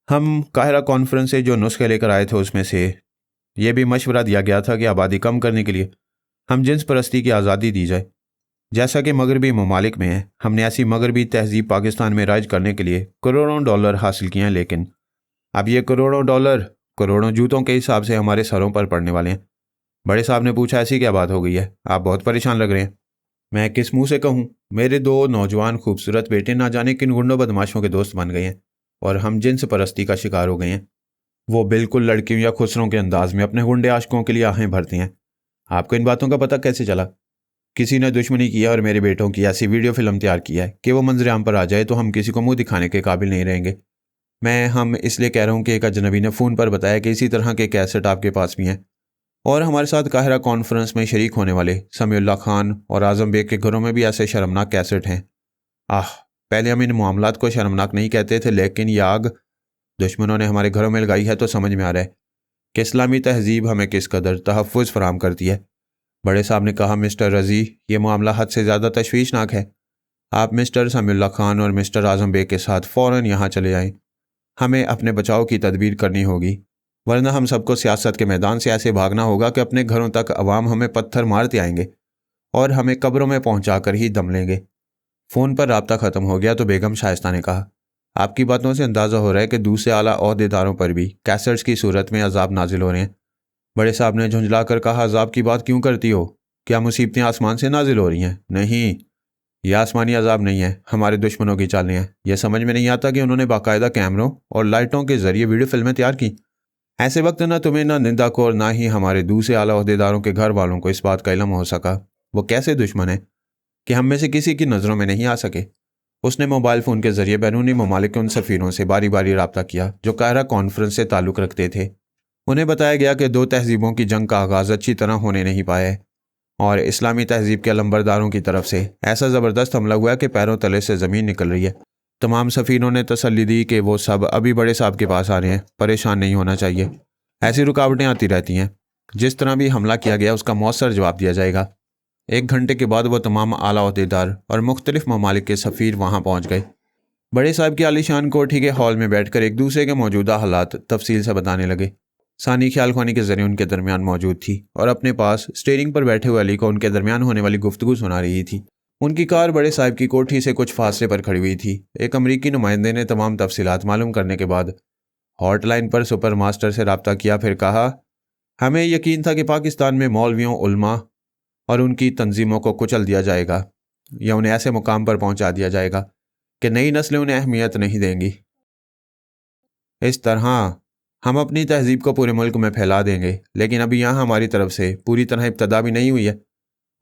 हम काहिरा कॉन्फ्रेंस से जो नुस्खे लेकर आए थे उसमें से यह भी मशवरा दिया गया था कि आबादी कम करने के लिए हम जिन्स परस्ती की आज़ादी दी जाए, जैसा कि मगरबी ममालिक में है। हमने ऐसी मगरबी तहजीब पाकिस्तान में राइज करने के लिए करोड़ों डॉलर हासिल किए हैं, लेकिन अब ये करोड़ों डॉलर करोड़ों जूतों के हिसाब से हमारे सरों पर पड़ने वाले हैं। बड़े साहब ने पूछा, ऐसी क्या बात हो गई है? आप बहुत परेशान लग रहे हैं। मैं किस मुंह से कहूँ? मेरे दो नौजवान खूबसूरत बेटे ना जाने किन गुंडों बदमाशों के दोस्त बन गए हैं और हम जिन्स परस्ती का शिकार हो गए हैं। वो बिल्कुल लड़कियों या खुसरों के अंदाज में अपने गुंडे आशकों के लिए आहें भरते हैं। आपको इन बातों का पता कैसे चला? किसी ने दुश्मनी की है और मेरे बेटों की ऐसी वीडियो फिल्म तैयार की है कि वो मंजर आम पर आ जाए तो हम किसी को मुंह दिखाने के काबिल नहीं रहेंगे। हम इसलिए कह रहा हूँ कि एक अजनबी ने फ़ोन पर बताया कि इसी तरह के कैसेट आपके पास भी हैं और हमारे साथ काहिरा कॉन्फ्रेंस में शरीक होने वाले समीउल्लाह खान और आज़म बेग के घरों में भी ऐसे शर्मनाक कैसेट हैं। पहले हम इन मामलात को शर्मनाक नहीं कहते थे, लेकिन ये आग दुश्मनों ने हमारे घरों में लगाई है तो समझ में आ रहा है कि इस्लामी तहजीब हमें किस कदर तहफ़्फ़ुज़ फराहम करती है। बड़े साहब ने कहा, मिस्टर रज़ी, ये मामला हद से ज़्यादा तशवीशनाक है। आप मिस्टर समीउल्लाह खान और मिस्टर आज़म बेग के साथ फ़ौरन यहाँ चले आएँ। हमें अपने बचाव की तदबीर करनी होगी, वरना हम सबको सियासत के मैदान से ऐसे भागना होगा कि अपने घरों तक अवाम हमें पत्थर मारते आएंगे और हमें कब्रों में पहुँचा कर ही दम लेंगे। फ़ोन पर राब्ता ख़त्म हो गया तो बेगम शाइस्ता ने कहा, आपकी बातों से अंदाज़ा हो रहा है कि दूसरे आला ओहदेदारों पर भी कैसेट्स की सूरत में अजाब नाजिल हो रहे हैं। बड़े साहब ने झुंझला कर कहा, अजाब की बात क्यों करती हो? क्या मुसीबतें आसमान से नाजिल हो रही हैं? नहीं, यह आसमानी अजाब नहीं है, हमारे दुश्मनों की चालें हैं। यह समझ में नहीं आता कि उन्होंने बाकायदा कैमरों और लाइटों के जरिए वीडियो फिल्में तैयार की। ऐसे वक्त ना तुम्हें, ना निंदा को और ना ही हमारे दूसरे आला ओहदेदारों के घर वालों को इस बात का इल्म हो सका वो कैसे दुश्मन है कि हम में से किसी की नज़रों में नहीं आ सके। उसने मोबाइल फ़ोन के जरिए बैरूनी ममालिक के उन सफ़ीरों से बारी बारी रब्ता किया जो काहिरा कॉन्फ्रेंस से ताल्लुक़ रखते थे। उन्हें बताया गया कि दो तहजीबों की जंग का आगाज़ अच्छी तरह होने नहीं पाया है और इस्लामी तहजीब के अलंबरदारों की तरफ से ऐसा ज़बरदस्त हमला हुआ कि पैरों तले से ज़मीन निकल रही है। तमाम सफ़ीरों ने तसल्ली दी कि वो सब अभी बड़े साहब के पास आ रहे हैं, परेशान नहीं होना चाहिए। ऐसी रुकावटें आती रहती हैं, जिस तरह भी हमला किया गया उसका मौसर जवाब दिया जाएगा। 1 घंटे के बाद वो तमाम आला ओहदेदार और मुख्तलिफ ममालिक के सफ़ीर वहाँ पहुँच गए। बड़े साहब की आलीशान कोठी के हॉल में बैठकर एक दूसरे के मौजूदा हालात तफसील से बताने लगे। सानी ख्याल ख्वानी के जरिए उनके दरमियान मौजूद थी और अपने पास स्टीयरिंग पर बैठे हुए अली को उनके दरमियान होने वाली गुफ्तगू सुना रही थी। उनकी कार बड़े साहब की कोठी से कुछ फासले पर खड़ी हुई थी। एक अमरीकी नुमाइंदे ने तमाम तफसीलात मालूम करने के बाद हॉटलाइन पर सुपर मास्टर से रब्ता किया। फिर कहा, हमें यकीन था कि पाकिस्तान में मौलवियों, उलमा और उनकी तंजीमों को कुचल दिया जाएगा या उन्हें ऐसे मुकाम पर पहुंचा दिया जाएगा कि नई नस्लें उन्हें अहमियत नहीं देंगी। इस तरह हम अपनी तहजीब को पूरे मुल्क में फैला देंगे, लेकिन अभी यहाँ हमारी तरफ से पूरी तरह इब्तदा भी नहीं हुई है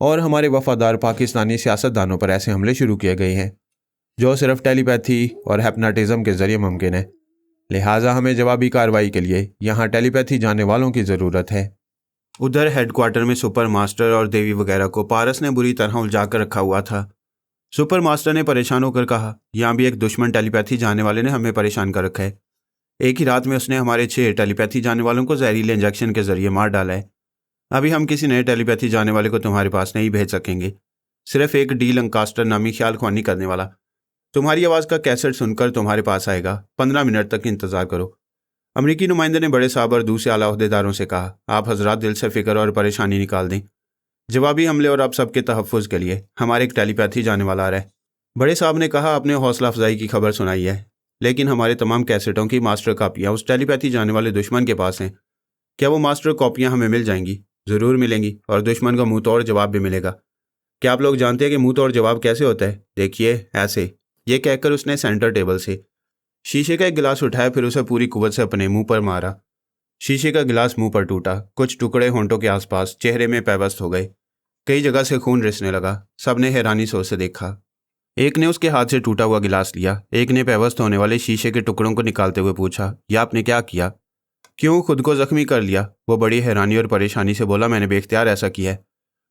और हमारे वफादार पाकिस्तानी सियासतदानों पर ऐसे हमले शुरू किए गए हैं जो सिर्फ टेलीपैथी और हैप्नाटिज्म के जरिए मुमकिन है। लिहाजा हमें जवाबी कार्रवाई के लिए यहाँ टेलीपैथी जानने वालों की ज़रूरत है। उधर हेडक्वार्टर में सुपर मास्टर और देवी वगैरह को पारस ने बुरी तरह उलझा कर रखा हुआ था। सुपर मास्टर ने परेशान होकर कहा, यहाँ भी एक दुश्मन टेलीपैथी जानने वाले ने हमें परेशान कर रखा है। एक ही रात में उसने हमारे 6 टेलीपैथी जानने वालों को जहरीले इंजेक्शन के जरिए मार डाला है। अभी हम किसी नए टेलीपैथी जानने वाले को तुम्हारे पास नहीं भेज सकेंगे, सिर्फ एक डी लंकास्टर नामी ख्याल ख्वानी करने वाला तुम्हारी आवाज़ का कैसेट सुनकर तुम्हारे पास आएगा। 15 मिनट तक इंतज़ार करो। अमरीकी नुमाइंदे ने बड़े साहब और दूसरे आला ओहदेदारों से कहा, आप हजरात दिल से फिक्र और परेशानी निकाल दें। जवाबी हमले और आप सबके तहफ़्फ़ुज़ के लिए हमारे एक टेलीपैथी जानने वाला आ रहा है। बड़े साहब ने कहा, आपने हौसला अफजाई की खबर सुनाई है, लेकिन हमारे तमाम कैसेटों की मास्टर कापियाँ उस टेलीपैथी जानने वाले दुश्मन के पास हैं। क्या वो मास्टर कॉपियाँ हमें मिल जाएंगी? ज़रूर मिलेंगी और दुश्मन का मुँह तोड़ जवाब भी मिलेगा। क्या आप लोग जानते हैं कि मुँह तोड़ जवाब कैसे होता है? देखिए ऐसे। ये कहकर उसने सेंटर टेबल से शीशे का एक गिलास उठाया, फिर उसे पूरी कुव्वत से अपने मुंह पर मारा। शीशे का गिलास मुंह पर टूटा, कुछ टुकड़े होंठों के आसपास चेहरे में पैवस्त हो गए, कई जगह से खून रिसने लगा। सब ने हैरानी से उसे देखा। एक ने उसके हाथ से टूटा हुआ गिलास लिया, एक ने पैवस्त होने वाले शीशे के टुकड़ों को निकालते हुए पूछा, यह आपने क्या किया? क्यों खुद को जख्मी कर लिया? वो बड़ी हैरानी और परेशानी से बोला, मैंने बेख्तियार ऐसा किया है।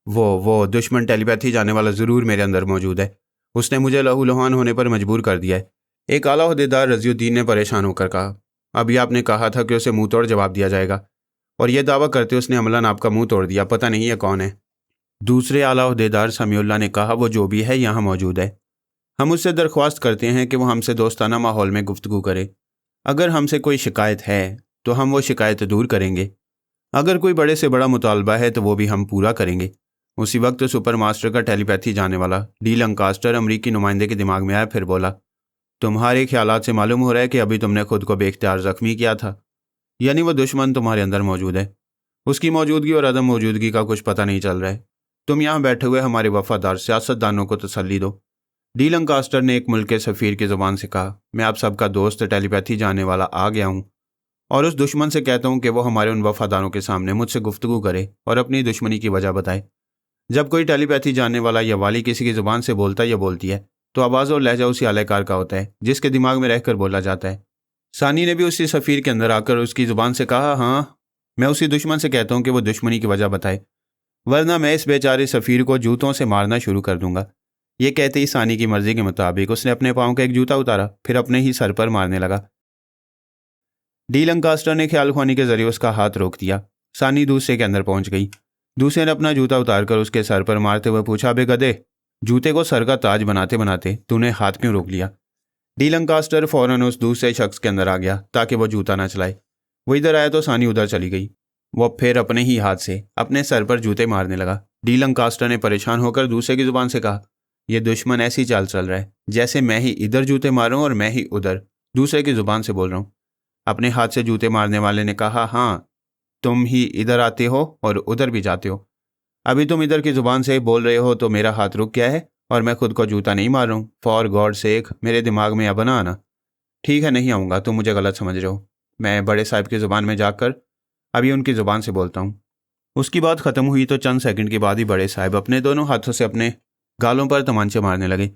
वो दुश्मन टेलीपैथी जानने वाला ज़रूर मेरे अंदर मौजूद है, उसने मुझे लहू लुहान होने पर मजबूर कर दिया है। एक आला ओहदेदार रज़ियुद्दीन ने परेशान होकर कहा, अभी आपने कहा था कि उसे मुंह तोड़ जवाब दिया जाएगा और यह दावा करते उसने अमलन आपका मुंह तोड़ दिया। पता नहीं है कौन है। दूसरे आला ओहदेदार समीउल्लाह ने कहा, वो जो भी है यहाँ मौजूद है। हम उससे दरख्वास्त करते हैं कि वो हमसे दोस्ताना माहौल में गुफ्तगू करे। अगर हमसे कोई शिकायत है तो हम वो शिकायत दूर करेंगे। अगर कोई बड़े से बड़ा मुतालबा है तो वो भी हम पूरा करेंगे। उसी वक्त सुपर मास्टर का टेलीपैथी जानने वाला डी लंकास्टर अमरीकी नुमाइंदे के दिमाग में आया। फिर बोला, तुम्हारे ख्यालात से मालूम हो रहा है कि अभी तुमने खुद को बेख्तियार जख्मी किया था, यानी वो दुश्मन तुम्हारे अंदर मौजूद है। उसकी मौजूदगी और अदम मौजूदगी का कुछ पता नहीं चल रहा है। तुम यहाँ बैठे हुए हमारे वफादार सियासतदानों को तसल्ली दो। डी लंकास्टर ने एक मुल्क के सफ़ीर की ज़ुबान से कहा, मैं आप सबका दोस्त टेलीपैथी जानने वाला आ गया हूँ और उस दुश्मन से कहता हूँ कि वो हमारे उन वफादारों के सामने मुझसे गुफ्तगू करे और अपनी दुश्मनी की वजह बताए। जब कोई टेलीपैथी जानने वाला या वाली किसी की ज़ुबान से बोलता या बोलती है तो आवाज़ और लहजा उसी आलाकार का होता है जिसके दिमाग में रहकर बोला जाता है। सानी ने भी उसी सफ़ीर के अंदर आकर उसकी ज़ुबान से कहा, हाँ, मैं उसी दुश्मन से कहता हूँ कि वो दुश्मनी की वजह बताए, वरना मैं इस बेचारे सफ़ीर को जूतों से मारना शुरू कर दूंगा। ये कहते ही सानी की मर्जी के मुताबिक उसने अपने पाँव का एक जूता उतारा, फिर अपने ही सर पर मारने लगा। डी लंकास्टर ने ख्याल ख्वानी के जरिए उसका हाथ रोक दिया। सानी दूसरे के अंदर पहुंच गई। दूसरे ने अपना जूता उतारकर उसके सर पर मारते हुए पूछा, बे गधे, जूते को सर का ताज बनाते बनाते तूने हाथ क्यों रोक लिया? डी लंकास्टर फौरन उस दूसरे शख्स के अंदर आ गया ताकि वो जूता ना चलाए। वो इधर आया तो सानी उधर चली गई। वो फिर अपने ही हाथ से अपने सर पर जूते मारने लगा। डी लंकास्टर ने परेशान होकर दूसरे की जुबान से कहा, यह दुश्मन ऐसी चाल चल रहा है जैसे मैं ही इधर जूते मारूं और मैं ही उधर। दूसरे की जुबान से बोल रहा हूँ। अपने हाथ से जूते मारने वाले ने कहा, हाँ, तुम ही इधर आते हो और उधर भी जाते हो। अभी तुम इधर की जुबान से बोल रहे हो तो मेरा हाथ रुक गया है और मैं खुद को जूता नहीं मार रहा हूँ। फॉर गॉड सेक, मेरे दिमाग में अब ना आना। ठीक है, नहीं आऊँगा, तुम मुझे गलत समझ रहे हो। मैं बड़े साहब की ज़ुबान में जाकर अभी उनकी ज़ुबान से बोलता हूँ। उसकी बात ख़त्म हुई तो चंद सेकंड के बाद ही बड़े साहब अपने दोनों हाथों से अपने गालों पर तमांचे मारने लगे।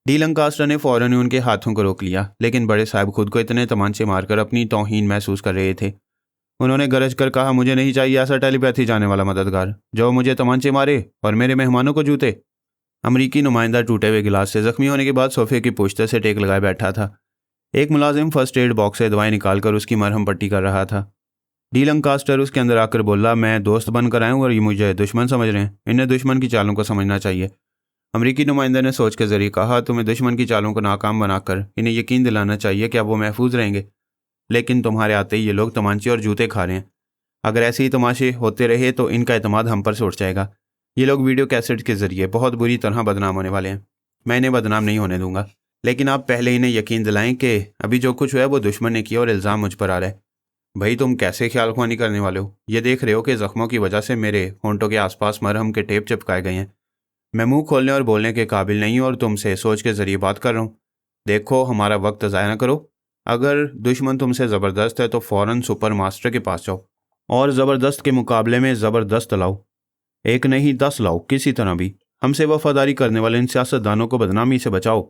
डी लंकास्टर ने फ़ौरन ही उनके हाथों को रोक लिया, लेकिन बड़े साहब खुद को इतने तमांचे मारकर अपनी तौहीन महसूस कर रहे थे। उन्होंने गरज कर कहा, मुझे नहीं चाहिए ऐसा टेलीपैथी जाने वाला मददगार जो मुझे तमांचे मारे और मेरे मेहमानों को जूते। अमरीकी नुमाइंदा टूटे हुए गिलास से जख्मी होने के बाद सोफे की पुश्ते से टेक लगाए बैठा था। एक मुलाजिम फर्स्ट एड बॉक्स से दवाएं निकालकर उसकी मरहम पट्टी कर रहा था। डी लंकास्टर उसके अंदर आकर बोला, मैं दोस्त बनकर आया हूँ और ये मुझे दुश्मन समझ रहे हैं। इन्हें दुश्मन की चालों को समझना चाहिए। अमरीकी नुमाइंदा ने सोच के जरिए कहा, तुम्हें दुश्मन की चालों को नाकाम बनाकर इन्हें यकीन दिलाना चाहिए कि अब वो महफूज रहेंगे, लेकिन तुम्हारे आते ही ये लोग तमांचे और जूते खा रहे हैं। अगर ऐसे ही तमाशे होते रहे तो इनका एतमाद हम पर से उठ जाएगा। ये लोग वीडियो कैसेट के जरिए बहुत बुरी तरह बदनाम होने वाले हैं। मैं इन्हें बदनाम नहीं होने दूंगा, लेकिन आप पहले इन्हें यकीन दिलाएं कि अभी जो कुछ हुआ है वो दुश्मन ने किया और इल्ज़ाम मुझ पर आ रहा है। भाई, तुम कैसे ख्याल ख्वानी करने वाले हो? ये देख रहे हो कि ज़ख्मों की वजह से मेरे होंठों के आसपास मरहम के टेप चिपकाए गए हैं। मैं मुंह खोलने और बोलने के काबिल नहीं और तुमसे सोच के ज़रिए बात कर रहा हूँ। देखो, हमारा वक्त ज़ाया ना करो। अगर दुश्मन तुमसे ज़बरदस्त है तो फ़ौरन सुपर मास्टर के पास जाओ और ज़बरदस्त के मुकाबले में ज़बरदस्त लाओ। एक नहीं 10 लाओ, किसी तरह भी। हमसे वफादारी करने वाले इन सियासतदानों को बदनामी से बचाओ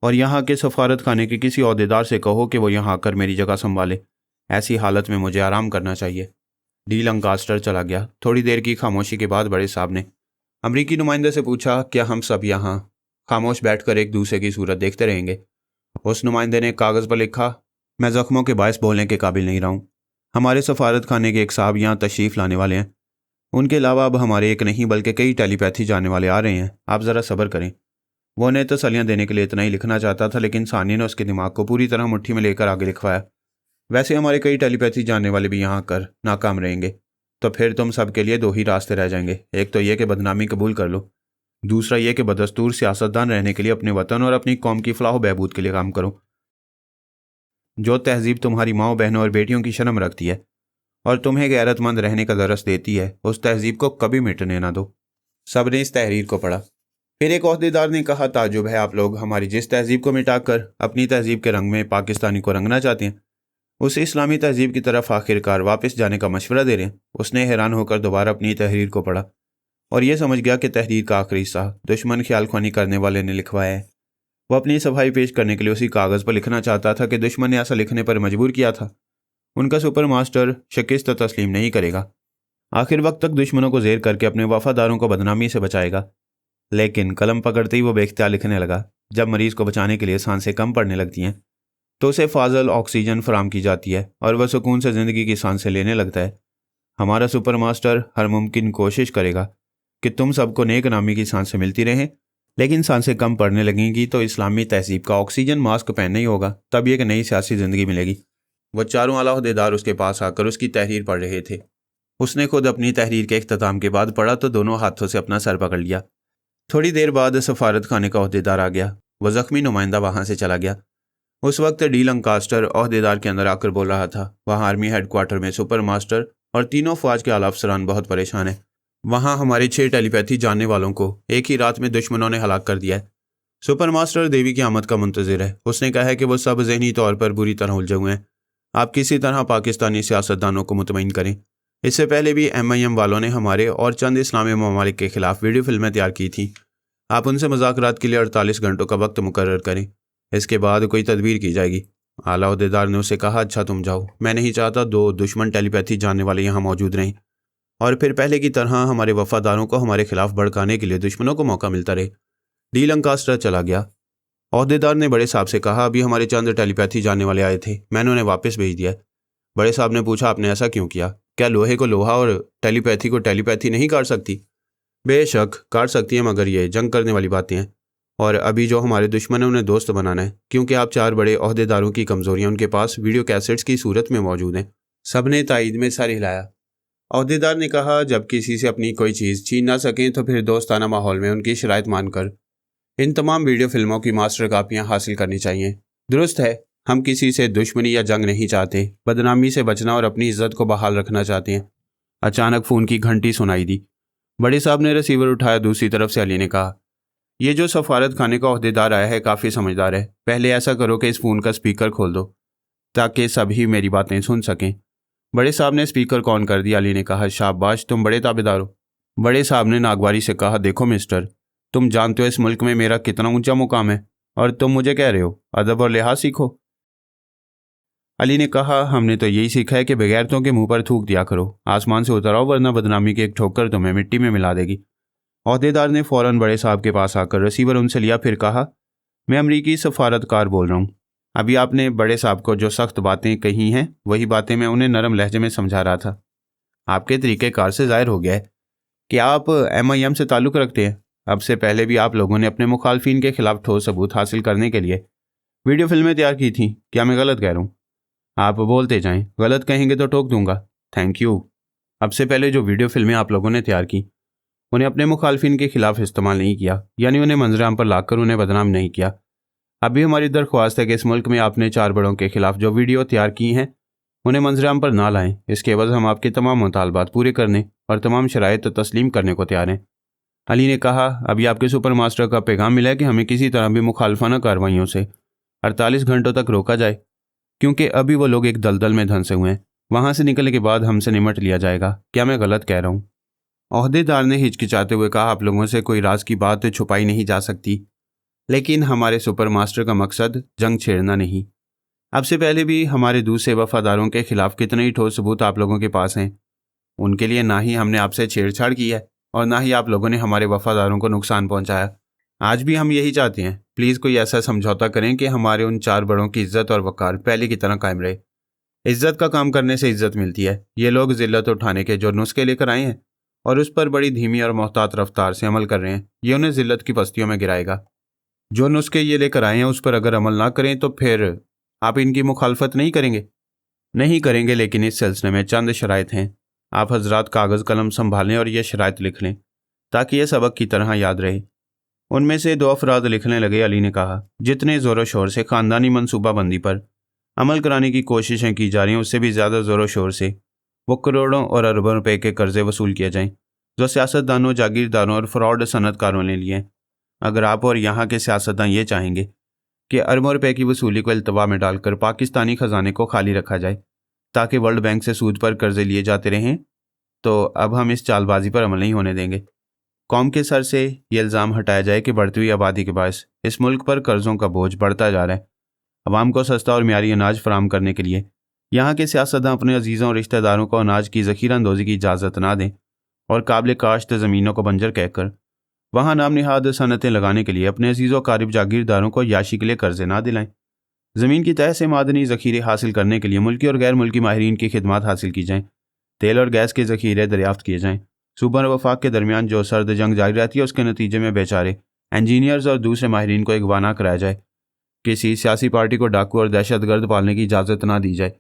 और यहाँ के सफारत खाने के किसी ओहदेदार से कहो कि वो यहाँ आकर मेरी जगह संभाले। ऐसी हालत में मुझे आराम करना चाहिए। डी लंकास्टर चला गया। थोड़ी देर की खामोशी के बाद बड़े साहब ने अमरीकी नुमाइंदे से पूछा, क्या हम सब यहाँ खामोश बैठकर एक दूसरे की सूरत देखते रहेंगे? उस नुमाइंदे ने कागज़ पर लिखा, मैं ज़ख्मों के बायस बोलने के काबिल नहीं रहा हूँ। हमारे सफारत खाने के एक साहब यहाँ तशरीफ़ लाने वाले हैं। उनके अलावा अब हमारे एक नहीं बल्कि कई टेलीपैथी जाने वाले आ रहे हैं। आप ज़रा सब्र करें। वो उन्हें तसल्लियाँ देने के लिए इतना ही लिखना चाहता था, लेकिन सानी ने उसके दिमाग को पूरी तरह मुट्ठी में लेकर आगे लिखवाया, वैसे हमारे कई टेलीपैथी जानने वाले भी यहाँ आकर नाकाम रहेंगे, तो फिर तुम सब के लिए 2 ही रास्ते रह जाएंगे। एक तो ये कि बदनामी कबूल कर लो, दूसरा ये कि बदस्तूर सियासतदान रहने के लिए अपने वतन और अपनी कौम की फलाह बहबूद के लिए काम करो। जो तहजीब तुम्हारी माओ बहनों और बेटियों की शर्म रखती है और तुम्हें गैरतमंद रहने का दरस देती है, उस तहजीब को कभी मिटने ना दो। सब ने इस तहरीर को पढ़ा। फिर एक ओहदेदार ने कहा, ताजुब है, आप लोग हमारी जिस तहजीब को मिटाकर अपनी तहजीब के रंग में पाकिस्तानी को रंगना चाहते हैं, उस इस्लामी तहजीब की तरफ आखिरकार वापस जाने का मशवरा दे रहे हैं। उसने हैरान होकर दोबारा अपनी तहरीर को पढ़ा और यह समझ गया कि तहरीर का आखिरी हिस्सा दुश्मन ख्याल ख्वानी करने वाले ने लिखवाया है। वो अपनी सफाई पेश करने के लिए उसी कागज़ पर लिखना चाहता था कि दुश्मन ने ऐसा लिखने पर मजबूर किया था। उनका सुपर मास्टर शिकस्त तस्लीम नहीं करेगा, आखिर वक्त तक दुश्मनों को जेर करके अपने वफादारों को बदनामी से बचाएगा। लेकिन कलम पकड़ते ही वो बेख्तियार लिखने लगा, जब मरीज़ को बचाने के लिए सांसें कम पड़ने लगती हैं तो उसे फाजल ऑक्सीजन फराम की जाती है और वह सुकून से ज़िंदगी की सांसें लेने लगता है। हमारा सुपर मास्टर हर मुमकिन कोशिश करेगा कि तुम सबको नेक नामी की सांसें मिलती रहें, लेकिन सांसें कम पड़ने लगेंगी तो इस्लामी तहजीब का ऑक्सीजन मास्क पहनना ही होगा, तब एक नई सियासी ज़िंदगी मिलेगी। वह चारों आला ओहदेदार उसके पास आकर उसकी तहरीर पढ़ रहे थे। उसने खुद अपनी तहरीर के इख्तिताम के बाद पढ़ा तो दोनों हाथों से अपना सर पकड़ लिया। थोड़ी देर बाद सफारत खाने का ओहदेदार आ गया। वह ज़ख्मी नुमाइंदा वहाँ से चला गया। उस वक्त डी लंकास्टर ओहदेदार के अंदर आकर बोल रहा था, वहाँ आर्मी हेडक्वार्टर में सुपर मास्टर और तीनों फौज के आला अफसरान बहुत परेशान हैं। वहाँ हमारे 6 टेलीपैथी जानने वालों को एक ही रात में दुश्मनों ने हलाक कर दिया है। सुपर मास्टर देवी की आमद का मुंतज़िर है। उसने कहा है कि वो सब ज़हनी तौर पर बुरी तरह उलझे हुए हैं। आप किसी तरह पाकिस्तानी सियासतदानों को मुतमईन करें। इससे पहले भी MIM वालों ने हमारे और चंद इस्लामी ममालिक के खिलाफ वीडियो फिल्में तैयार की थी। आप उनसे मुज़ाकरात के लिए 48 घंटों का वक्त मुकर्रर करें, इसके बाद कोई तदबीर की जाएगी। आला ओहदेदार ने उसे कहा, अच्छा तुम जाओ, मैं नहीं चाहता 2 दुश्मन टेलीपैथी जानने वाले यहाँ मौजूद रहें और फिर पहले की तरह हमारे वफादारों को हमारे खिलाफ भड़काने के लिए दुश्मनों को मौका मिलता रहे। डी लंकास्टर चला गया। ओहदेदार ने बड़े साहब से कहा, अभी हमारे चंद टेलीपैथी जानने वाले आए थे, मैंने उन्हें वापस भेज दिया। बड़े साहब ने पूछा, आपने ऐसा क्यों किया? क्या लोहे को लोहा और टेलीपैथी को टेलीपैथी नहीं काट सकती? बेशक काट सकती है, मगर ये जंग करने वाली बातें हैं और अभी जो हमारे दुश्मन है उन्हें दोस्त बनाना है, क्योंकि आप 4 बड़े ओहदेदारों की कमजोरियां उनके पास वीडियो कैसेट्स की सूरत में मौजूद हैं। सबने तायद में सर हिलाया। ओहदेदार ने कहा, जब किसी से अपनी कोई चीज़ छीन ना सकें तो फिर दोस्ताना माहौल में उनकी शराइत मानकर इन तमाम वीडियो फिल्मों की मास्टर कापियाँ हासिल करनी चाहिए। दुरुस्त है, हम किसी से दुश्मनी या जंग नहीं चाहते, बदनामी से बचना और अपनी इज्जत को बहाल रखना चाहते हैं। अचानक फ़ोन की घंटी सुनाई दी। बड़े साहब ने रिसीवर उठाया। दूसरी तरफ से अली ने कहा, ये जो सफारत खाने का ओहदेदार आया है काफ़ी समझदार है। पहले ऐसा करो कि इस फ़ोन का स्पीकर खोल दो ताकि सभी मेरी बातें सुन सकें। बड़े साहब ने स्पीकर को ऑन कर दिया। अली ने कहा, शाबाश, तुम बड़े ताबेदार हो। बड़े साहब ने नागवारी से कहा, देखो मिस्टर, तुम जानते हो इस मुल्क में मेरा कितना ऊंचा मुकाम है और तुम मुझे कह रहे हो अदब और लिहाज सीखो। अली ने कहा, हमने तो यही सीखा है कि बगैरतों के मुंह पर थूक दिया करो, आसमान से उतर आओ वरना बदनामी की एक ठोकर तुम्हें मिट्टी में मिला देगी। ओहदेदार ने फ़ौरन बड़े साहब के पास आकर रिसीवर उनसे लिया, फिर कहा, मैं अमरीकी सफारतकार बोल रहा हूँ। अभी आपने बड़े साहब को जो सख्त बातें कही हैं वही बातें मैं उन्हें नरम लहजे में समझा रहा था। आपके तरीक़ेकार से ज़ाहिर हो गया है कि आप MIM से ताल्लुक़ रखते हैं। अब से पहले भी आप लोगों ने अपने मुखालफिन के खिलाफ ठोस सबूत हासिल करने के लिए वीडियो फिल्में तैयार की थी। क्या मैं गलत कह रहा हूँ? आप बोलते जाएं, गलत कहेंगे तो टोक दूंगा। Thank you. अब से पहले जो वीडियो फिल्में आप लोगों ने तैयार की उन्हें अपने मुखालफिन के खिलाफ इस्तेमाल नहीं किया, यानी उन्हें मंजराम पर लाकर उन्हें बदनाम नहीं किया। अभी हमारी दरख्वास्त है कि इस मुल्क में आपने 4 बड़ों के खिलाफ जो वीडियो तैयार की हैं उन्हें मंजराम पर ना लाएं। इसके एवज़ हम आपके तमाम मुतालबात पूरे करने और तमाम शराइत तस्लीम करने को तैयार हैं। अली ने कहा, अभी आपके सुपर मास्टर का पैगाम मिला है कि हमें किसी तरह भी मुखालफाना कार्रवाइयों से 48 घंटों तक रोका जाए, क्योंकि अभी वो लोग एक दलदल में धंसे हुए हैं। वहाँ से निकलने के बाद हमसे निमट लिया जाएगा। क्या मैं गलत कह रहा हूँ? ओहदेदार ने हिचकिचाते हुए कहा, आप लोगों से कोई राज की बात छुपाई नहीं जा सकती, लेकिन हमारे सुपर मास्टर का मकसद जंग छेड़ना नहीं। अब से पहले भी हमारे दूसरे वफादारों के खिलाफ कितने ही ठोस सबूत आप लोगों के पास हैं। उनके लिए ना ही हमने आपसे छेड़छाड़ की है और ना ही आप लोगों ने हमारे वफादारों को नुकसान पहुंचाया। आज भी हम यही चाहते हैं, प्लीज़ कोई ऐसा समझौता करें कि हमारे उन 4 बड़ों की इज्जत और वक़ार पहले की तरह कायम रहे। इज्जत का काम करने से इज्जत मिलती है। ये लोग जिल्लत उठाने के जो नुस्खे लेकर आए हैं और उस पर बड़ी धीमी और मोहतात रफ्तार से अमल कर रहे हैं, ये उन्हें जिल्लत की पस्तियों में गिराएगा। जो नुस्खे ये लेकर आए हैं उस पर अगर अमल ना करें तो फिर आप इनकी मुखालफत नहीं करेंगे? नहीं करेंगे, लेकिन इस सिलसिले में चंद शराइत हैं। आप हजरात कागज़ कलम संभालें और ये शराइत लिख लें ताकि यह सबक की तरह याद रहे। उनमें से 2 अफराद लिखने लगे। अली ने कहा, जितने ज़ोर शोर से ख़ानदानी मनसूबाबंदी पर अमल कराने की कोशिशें की जा रही हैं उससे भी ज़्यादा ज़ोर शोर से वो करोड़ों और अरबों रुपए के कर्ज़े वसूल किए जाएं जो सियासतदानों, जागीरदारों और फ्रॉड सनतकारों ने लिए हैं। अगर आप और यहाँ के सियासतदान ये चाहेंगे कि अरबों रुपए की वसूली को इल्तवा में डालकर पाकिस्तानी ख़जाने को खाली रखा जाए ताकि वर्ल्ड बैंक से सूद पर कर्ज़े लिए जाते रहें, तो अब हम इस चालबाजी पर अमल नहीं होने देंगे। कौम के सर से ये इल्ज़ाम हटाया जाए कि बढ़ती हुई आबादी के बायस इस मुल्क पर कर्ज़ों का बोझ बढ़ता जा रहा है। अवाम को सस्ता और म्यारी अनाज फराम करने के लिए यहाँ के सियासतदान अपने अजीज़ों और रिश्तेदारों को अनाज की ज़ख़ीरा अंदोज़ी की इजाज़त ना दें और काबिल काश्त ज़मीनों को बंजर कहकर वहाँ नाम निहाद सनतें लगाने के लिए अपने अजीज़ों कारिब जागीरदारों को याशी के लिए कर्ज़े ना दिलाएं। ज़मीन की तह से मादनी ज़ख़ीरे हासिल करने के लिए मुल्की और गैर मुल्की माहिरीन की खिदमात हासिल की जाएँ। तेल और गैस के ज़ख़ीरे दरियाफ्त किए जाएँ। सूबा और वफाक के दरमियान जो सर्द जंग जारी रहती है उसके नतीजे में बेचारे इंजीनियर्स और दूसरे माहिरीन को अगवा ना कराया जाए। किसी सियासी पार्टी को डाकू और दहशतगर्द पालने की इजाज़त ना दी जाए।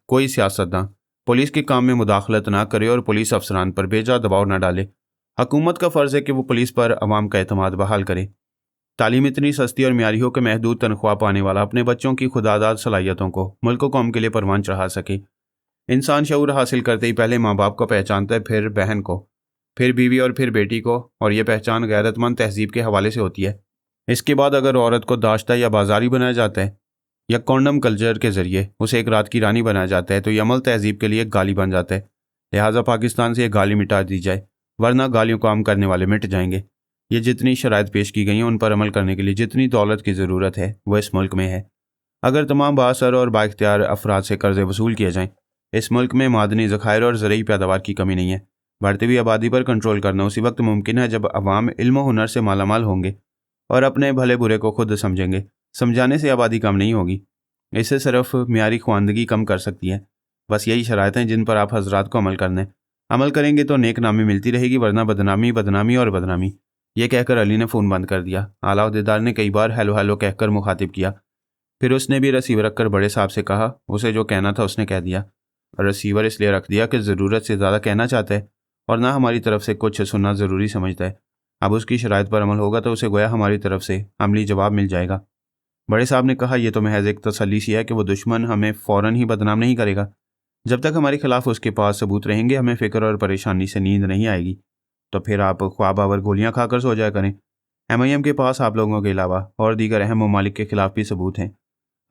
कोई सियासतदान पुलिस के काम में मुदाखलत ना करे और पुलिस अफसरान पर बेजा दबाव ना डाले। हुकूमत का फ़र्ज़ है कि वो पुलिस पर अवाम का एतमाद बहाल करे। तालीम इतनी सस्ती और म्यारी हो कि महदूद तनख्वाह पाने वाला अपने बच्चों की खुदादाद सलाहियतों को मुल्क व कौम के लिए परवान चढ़ा सके। इंसान शऊर हासिल करते ही पहले माँ बाप को पहचानता है, फिर बहन को, फिर बीवी और फिर बेटी को, और यह पहचान गैरतमंद तहजीब के हवाले से होती है। इसके बाद अगर औरत को दाश्ता या बाजारी बनाया जाता है या कॉन्डम कल्चर के जरिए उसे एक रात की रानी बनाया जाता है तो ये अमल तहजीब के लिए एक गाली बन जाता है। लिहाजा पाकिस्तान से ये गाली मिटा दी जाए, वरना गालियों को आम करने वाले मिट जाएंगे। ये जितनी शराइत पेश की गई हैं उन पर अमल करने के लिए जितनी दौलत की ज़रूरत है वह इस मुल्क में है। अगर तमाम बाअसर और बाइख्तियार अफराद से कर्जे वसूल किए जाएँ, इस मुल्क में मादनी ज़खायर और ज़रूरी पैदावार की कमी नहीं है। बढ़ती हुई आबादी पर कंट्रोल करना उसी वक्त मुमकिन है जब अवाम इल्म हुनर से मालामाल होंगे और अपने भले बुरे को खुद समझेंगे। समझाने से आबादी कम नहीं होगी, इससे सिर्फ मियारी ख्वानदगी कम कर सकती है। बस यही शराइत हैं जिन पर आप हजरात को अमल करना है। अमल करेंगे तो नेक नामी मिलती रहेगी, वरना बदनामी बदनामी और बदनामी। ये कहकर अली ने फ़ोन बंद कर दिया। आला अहदेदार ने कई बार हेलो हेलो कहकर मुखातिब किया, फिर उसने भी रिसीवर रखकर बड़े साहब से कहा। उसे जो कहना था उसने कह दिया। रिसीवर इसलिए रख दिया कि ज़रूरत से ज़्यादा कहना चाहता है और ना हमारी तरफ से कुछ सुनना ज़रूरी समझता है। अब उसकी शराइत पर अमल होगा तो उसे गोया हमारी तरफ से अमली जवाब मिल जाएगा। बड़े साहब ने कहा, यह तो महज एक तसल्ली सी है कि वो दुश्मन हमें फ़ौरन ही बदनाम नहीं करेगा। जब तक हमारे खिलाफ उसके पास सबूत रहेंगे हमें फ़िक्र और परेशानी से नींद नहीं आएगी। तो फिर आप ख्वाब आवर गोलियाँ खाकर सो जाया करें। MIM के पास आप लोगों के अलावा और दीगर अहम ममालिक के खिलाफ भी सबूत हैं।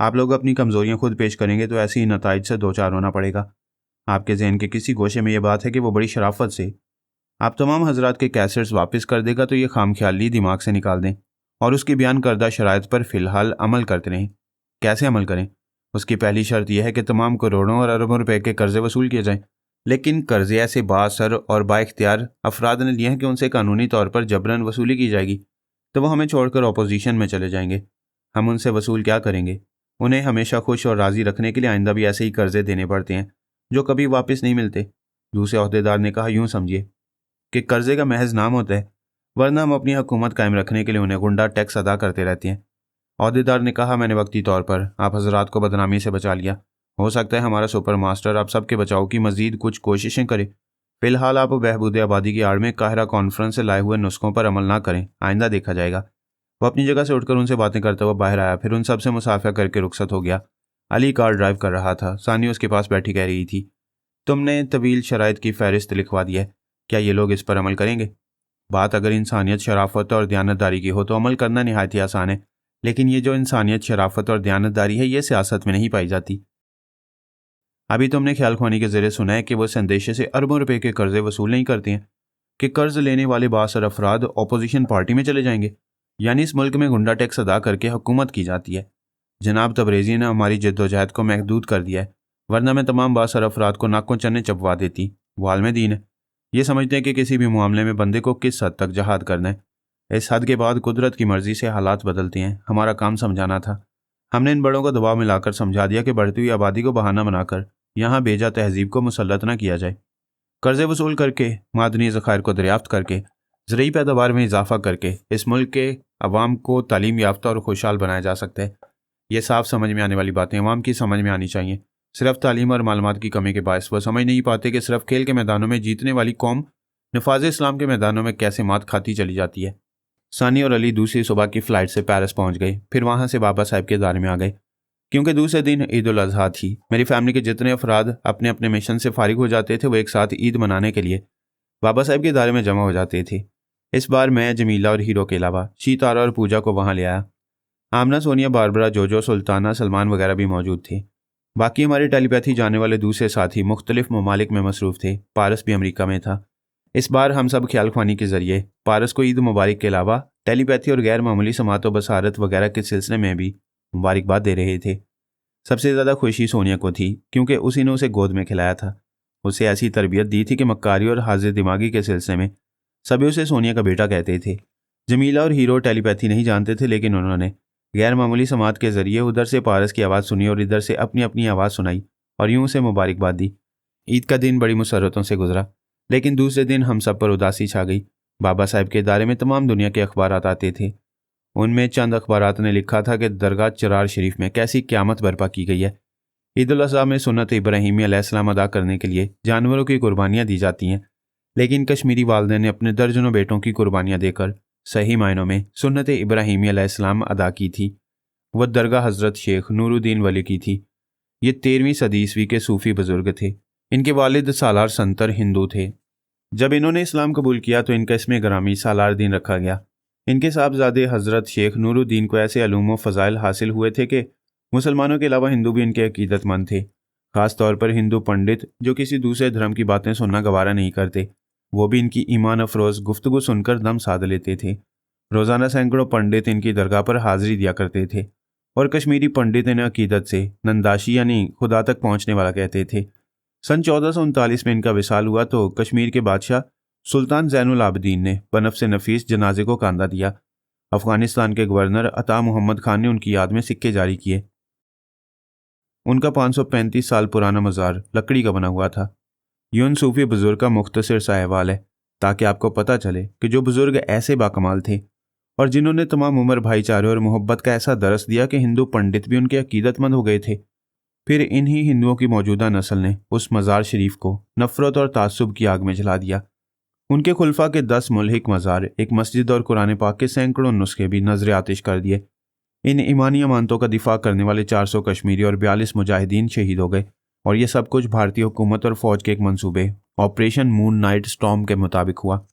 आप लोग अपनी कमज़ोरियाँ खुद पेश करेंगे तो ऐसे ही नताइज से दो चार होना पड़ेगा। आपके जहन के किसी गोशे में यह बात है कि वो बड़ी शराफत से आप तमाम हजरात के कैसेट्स वापस कर देगा, तो ये खामख्याली दिमाग से निकाल दें और उसकी बयान करदा शराइत पर फ़िलहाल अमल करते रहें। कैसे अमल करें? उसकी पहली शर्त यह है कि तमाम करोड़ों और अरबों रुपए के कर्जे वसूल किए जाएं। लेकिन कर्जे ऐसे बाअसर और बाइख्तियार अफराद ने लिए हैं कि उनसे कानूनी तौर पर जबरन वसूली की जाएगी, तो वो हमें छोड़कर अपोजिशन में चले जाएंगे। हम उनसे वसूल क्या करेंगे? उन्हें हमेशा खुश और राज़ी रखने के लिए आइंदा भी ऐसे ही कर्जे देने पड़ते हैं जो कभी वापस नहीं मिलते। दूसरे अहदेदार ने कहा, यूँ समझिए कि कर्जे का महज नाम होता है, वरना हम अपनी हुकूमत कायम रखने के लिए उन्हें गुंडा टैक्स अदा करते रहते हैं। अहदेदार ने कहा, मैंने वक्ती तौर पर आप हजरात को बदनामी से बचा लिया। हो सकता है हमारा सुपर मास्टर आप सबके बचाव की मजीद कुछ कोशिशें करे। फिलहाल आप बहबूद आबादी की आड़ में काहिरा कॉन्फ्रेंस से लाए हुए नुस्खों पर अमल ना करें, आइंदा देखा जाएगा। वो अपनी जगह से उठकर उनसे बातें करता हुआ बाहर आया, फिर उन सबसे मुसाफा करके रुखसत हो गया। अली कार ड्राइव कर रहा था। सानी उसके पास बैठी कह रही थी, तुमने तवील शराइत की फहरिस्त लिखवा दी है, क्या ये लोग इस पर अमल करेंगे? बात अगर इंसानियत, शराफत और दयानतदारी की हो तो अमल करना निहायत ही आसान है, लेकिन ये जो इंसानियत, शराफत और दयानतदारी है ये सियासत में नहीं पाई जाती। अभी तुमने ख्याल ख्वानी के ज़रिए सुना है कि वो इस अंदेशे से अरबों रुपए के कर्जे वसूल नहीं करते हैं कि कर्ज लेने वाले बाअसर अफराद अपोजिशन पार्टी में चले जाएंगे, यानी इस मुल्क में गुंडा टैक्स अदा करके हुकूमत की जाती है। जनाब तबरेज़ी ने हमारी जद्दोजहद को महदूद कर दिया है, वरना मैं तमाम बाअसर अफराद को नाकों चने चबवा देती। वो आलम दीन है, ये समझते हैं कि किसी भी मामले में बंदे को किस हद तक जहाद करना है। इस हद के बाद कुदरत की मर्जी से हालात बदलते हैं। हमारा काम समझाना था। हमने इन बड़ों को दबाव में लाकर समझा दिया कि बढ़ती हुई आबादी को बहाना बनाकर यहाँ बेजा तहजीब को मुसल्लत न किया जाए। कर्जे वसूल करके, मादनी ज़खायर को दरियाफ्त करके, ज़रूरी पैदावार में इजाफा करके इस मुल्क के अवाम को तालीम याफ्ता और खुशहाल बनाया जा सकता है। ये साफ समझ में आने वाली बातें अवाम की समझ में आनी चाहिए। सिर्फ तालीम और मालूमात की कमी के बायस वह समझ नहीं पाते कि सिर्फ खेल के मैदानों में जीतने वाली कौम नफाज इस्लाम के मैदानों में कैसे मात खाती चली जाती है। सानी और अली दूसरी सुबह की फ़्लाइट से पेरिस पहुंच गए, फिर वहां से बाबा साहब के दायरे में आ गए। क्योंकि दूसरे दिन ईद उल अज़हा थी, मेरी फैमिली के जितने अफराद अपने अपने मिशन से फारिग हो जाते थे वो एक साथ ईद मनाने के लिए बाबा साहब के दायरे में जमा हो जाते थे। इस बार मैं, जमीला और हीरो के अलावा शीतारा और पूजा को वहाँ ले आया। आमना, सोनिया, बारबरा, जोजो, सुल्ताना, सलमान वगैरह भी मौजूद थे। बाकी हमारे टेलीपैथी जाने वाले दूसरे साथी मुख्तलिफ ममालिक में मसरूफ़ थे। पारस भी अमेरिका में था। इस बार हम सब ख्याल ख्वानी के ज़रिए पारस को ईद मुबारक के अलावा टेलीपैथी और गैर मामूली समात व बसारत वगैरह के सिलसिले में भी मुबारकबाद दे रहे थे। सबसे ज़्यादा खुशी सोनिया को थी, क्योंकि उसी ने उसे गोद में खिलाया था। उसे ऐसी तरबियत दी थी कि मक्कारी और हाजिर दिमागी के सिलसिले में सभी उसे सोनिया का बेटा कहते थे। जमीला और हीरो टेलीपैथी नहीं जानते थे, लेकिन उन्होंने गैर मामूली समात के ज़रिए उधर से पारस की आवाज़ सुनी और इधर से अपनी अपनी आवाज़ सुनाई और यूं उसे मुबारकबाद दी। ईद का दिन बड़ी मुसर्रतों से गुजरा, लेकिन दूसरे दिन हम सब पर उदासी छा गई। बाबा साहब के इदारे में तमाम दुनिया के अखबारात आते थे। उनमें चंद अखबारात ने लिखा था कि दरगाह चरार शरीफ में कैसी क़यामत बर्पा की गई है। ईद उल अज़हा में सुन्नत इब्राहीमी अलैहिस्सलाम अदा करने के लिए जानवरों की कुर्बानियाँ दी जाती हैं, लेकिन कश्मीरी वालिदैन ने अपने दर्जनों बेटों की कुर्बानियाँ देकर सही मायनों में सुन्नत इब्राहीमी अलैहिस्सलाम अदा की थी। वह दरगाह हज़रत शेख नूरुद्दीन वली की थी। ये 13वीं सदी ईस्वी के सूफ़ी बुजुर्ग थे। इनके वालिद सालार संतर हिंदू थे। जब इन्होंने इस्लाम कबूल किया तो इनका इसमें ग्रामी सालार दीन रखा गया। इनके साहबजादे हज़रत शेख नूरुद्दीन को ऐसे अलूम व फ़ज़ाइल हासिल हुए थे कि मुसलमानों के अलावा हिंदू भी इनके अकीदतमंद थे, खास तौर पर हिंदू पंडित जो किसी दूसरे धर्म की बातें सुनना गवारा नहीं करते। वो भी इनकी ईमान अफरोज गुफ्तगू सुनकर दम साध लेते थे। रोज़ाना सैकड़ों पंडित इनकी दरगाह पर हाजिरी दिया करते थे और कश्मीरी पंडित इन्हें अकीदत से नंदाशी यानी खुदा तक पहुंचने वाला कहते थे। सन 1439 में इनका विसाल हुआ तो कश्मीर के बादशाह सुल्तान जैनुल आबदीन ने बनफ्स नफीस जनाजे को कांदा दिया। अफगानिस्तान के गवर्नर अता मोहम्मद खान ने उनकी याद में सिक्के जारी किए। उनका 535 साल पुराना मज़ार लकड़ी का बना हुआ था। ये उन सूफी बुजुर्ग का मुख्तसर सा अहवाल है, ताकि आपको पता चले कि जो बुजुर्ग ऐसे बाकमाल थे और जिन्होंने तमाम उम्र भाईचारे और मोहब्बत का ऐसा दरस दिया कि हिंदू पंडित भी उनके अकीदतमंद हो गए थे। फिर इन्हीं हिंदुओं की मौजूदा नस्ल ने उस मज़ार शरीफ को नफ़रत और तासुब की आग में जला दिया। उनके खुलफा के 10 मुल्हिक मज़ार, एक मस्जिद और कुरान पाक के सैकड़ों नुस्खे भी नजर आतिश कर दिए। इन ईमानी अमानतों का दिफा करने वाले 400 कश्मीरी और 42 मुजाहिदीन शहीद हो गए और यह सब कुछ भारतीय हुकूमत और फौज के एक मंसूबे ऑपरेशन मून नाइट स्टॉर्म के मुताबिक हुआ।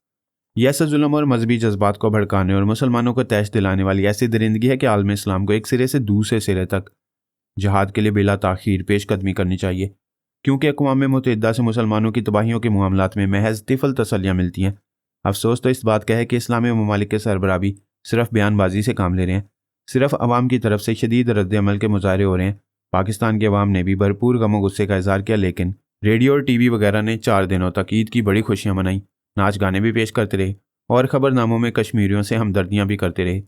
यह ऐसा जुल्म और मजहबी जज्बात को भड़काने और मुसलमानों को तैश दिलाने वाली ऐसी दरिंदगी है कि आलम इस्लाम को एक सिरे से दूसरे सिरे तक जहाद के लिए बिला ताखीर पेशकदमी करनी चाहिए, क्योंकि अक़वाम मुत्तहिदा से मुसलमानों की तबाहियों के मामलात में महज तिफल तसल्लियाँ मिलती हैं। अफसोस तो इस बात का है कि इस्लामी ममालिक के सरबराह भी सिर्फ बयानबाजी से काम ले रहे हैं, सिर्फ अवाम की तरफ से शदीद रद्द अमल के मुजाहरे हो रहे हैं। पाकिस्तान के अवाम ने भी भरपूर गम और गुस्से का इजहार किया, लेकिन रेडियो और टीवी वगैरह ने 4 दिनों तक ईद की बड़ी खुशियां मनाई, नाच गाने भी पेश करते रहे और ख़बरनामों में कश्मीरियों से हमदर्दियां भी करते रहे।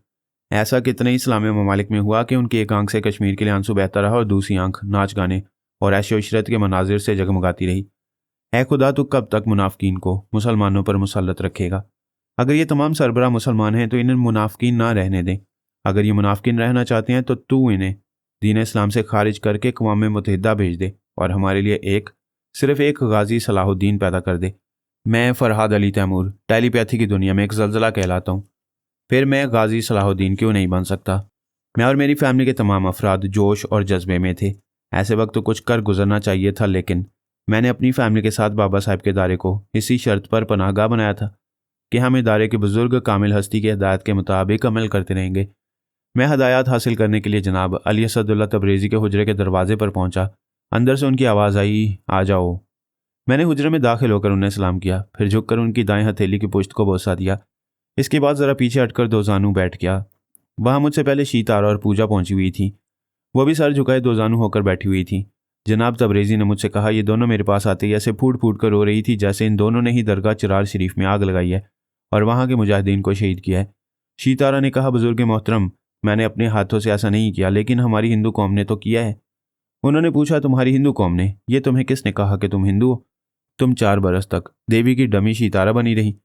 ऐसा कितने ही इस्लामी ममालिक में हुआ कि उनकी एक आंख से कश्मीर के लिए आंसू बहता रहा और दूसरी आंख नाच गाने और ऐशो इशरत के मनाजिर से जगमगाती रही। ऐ खुदा, तो कब तक मुनाफिकीन को मुसलमानों पर मुसल्लत रखेगा? अगर ये तमाम सरबराह मुसलमान हैं तो इन्हें मुनाफिकीन ना रहने दें। अगर ये मुनाफिकीन रहना चाहते हैं तो तू इन्हें दीन इस्लाम से खारिज करके अक़वाम मुत्तहिदा भेज दे और हमारे लिए सिर्फ एक गाजी सलाहुद्दीन पैदा कर दे। मैं फरहाद अली तैमूर टेलीपैथी की दुनिया में एक ज़लज़ला कहलाता हूँ। फिर मैं गाजी सलाहुद्दीन क्यों नहीं बन सकता? मैं और मेरी फैमिली के तमाम अफराद जोश और जज्बे में थे। ऐसे वक्त तो कुछ कर गुजरना चाहिए था, लेकिन मैंने अपनी फैमिली के साथ बाबा साहब के इदारे को इसी शर्त पर पनाहगाह बनाया था कि हम इदारे के बुजुर्ग कामिल हस्ती की हिदायत के मुताबिक अमल करते रहेंगे। मैं हदायत हासिल करने के लिए जनाब अली असदुल्ला तबरेज़ी के हुजरे के दरवाजे पर पहुंचा। अंदर से उनकी आवाज़ आई, आ जाओ। मैंने हुजरे में दाखिल होकर उन्हें सलाम किया, फिर झुककर उनकी दाएं हथेली की पुश्त को बोसा दिया। इसके बाद ज़रा पीछे हटकर दो जानू बैठ गया। वहाँ मुझसे पहले शीतारा और पूजा पहुंची हुई थी। वो भी सर झुकाए दो जानू होकर बैठी हुई थी। जनाब तबरेज़ी ने मुझसे कहा, ये दोनों मेरे पास आते ही ऐसे फूट फूट कर रो रही थी जैसे इन दोनों ने ही दरगाह चिरार शरीफ में आग लगाई है और वहाँ के मुजाहिदीन को शहीद किया है। शीतारा ने कहा, बुजुर्ग मोहतरम, मैंने अपने हाथों से ऐसा नहीं किया, लेकिन हमारी हिंदू कौम ने तो किया है। उन्होंने पूछा, तुम्हारी हिंदू कौम ने? ये तुम्हें किसने कहा कि तुम हिंदू हो? तुम 4 बरस तक देवी की डमी शीतारा बनी रही।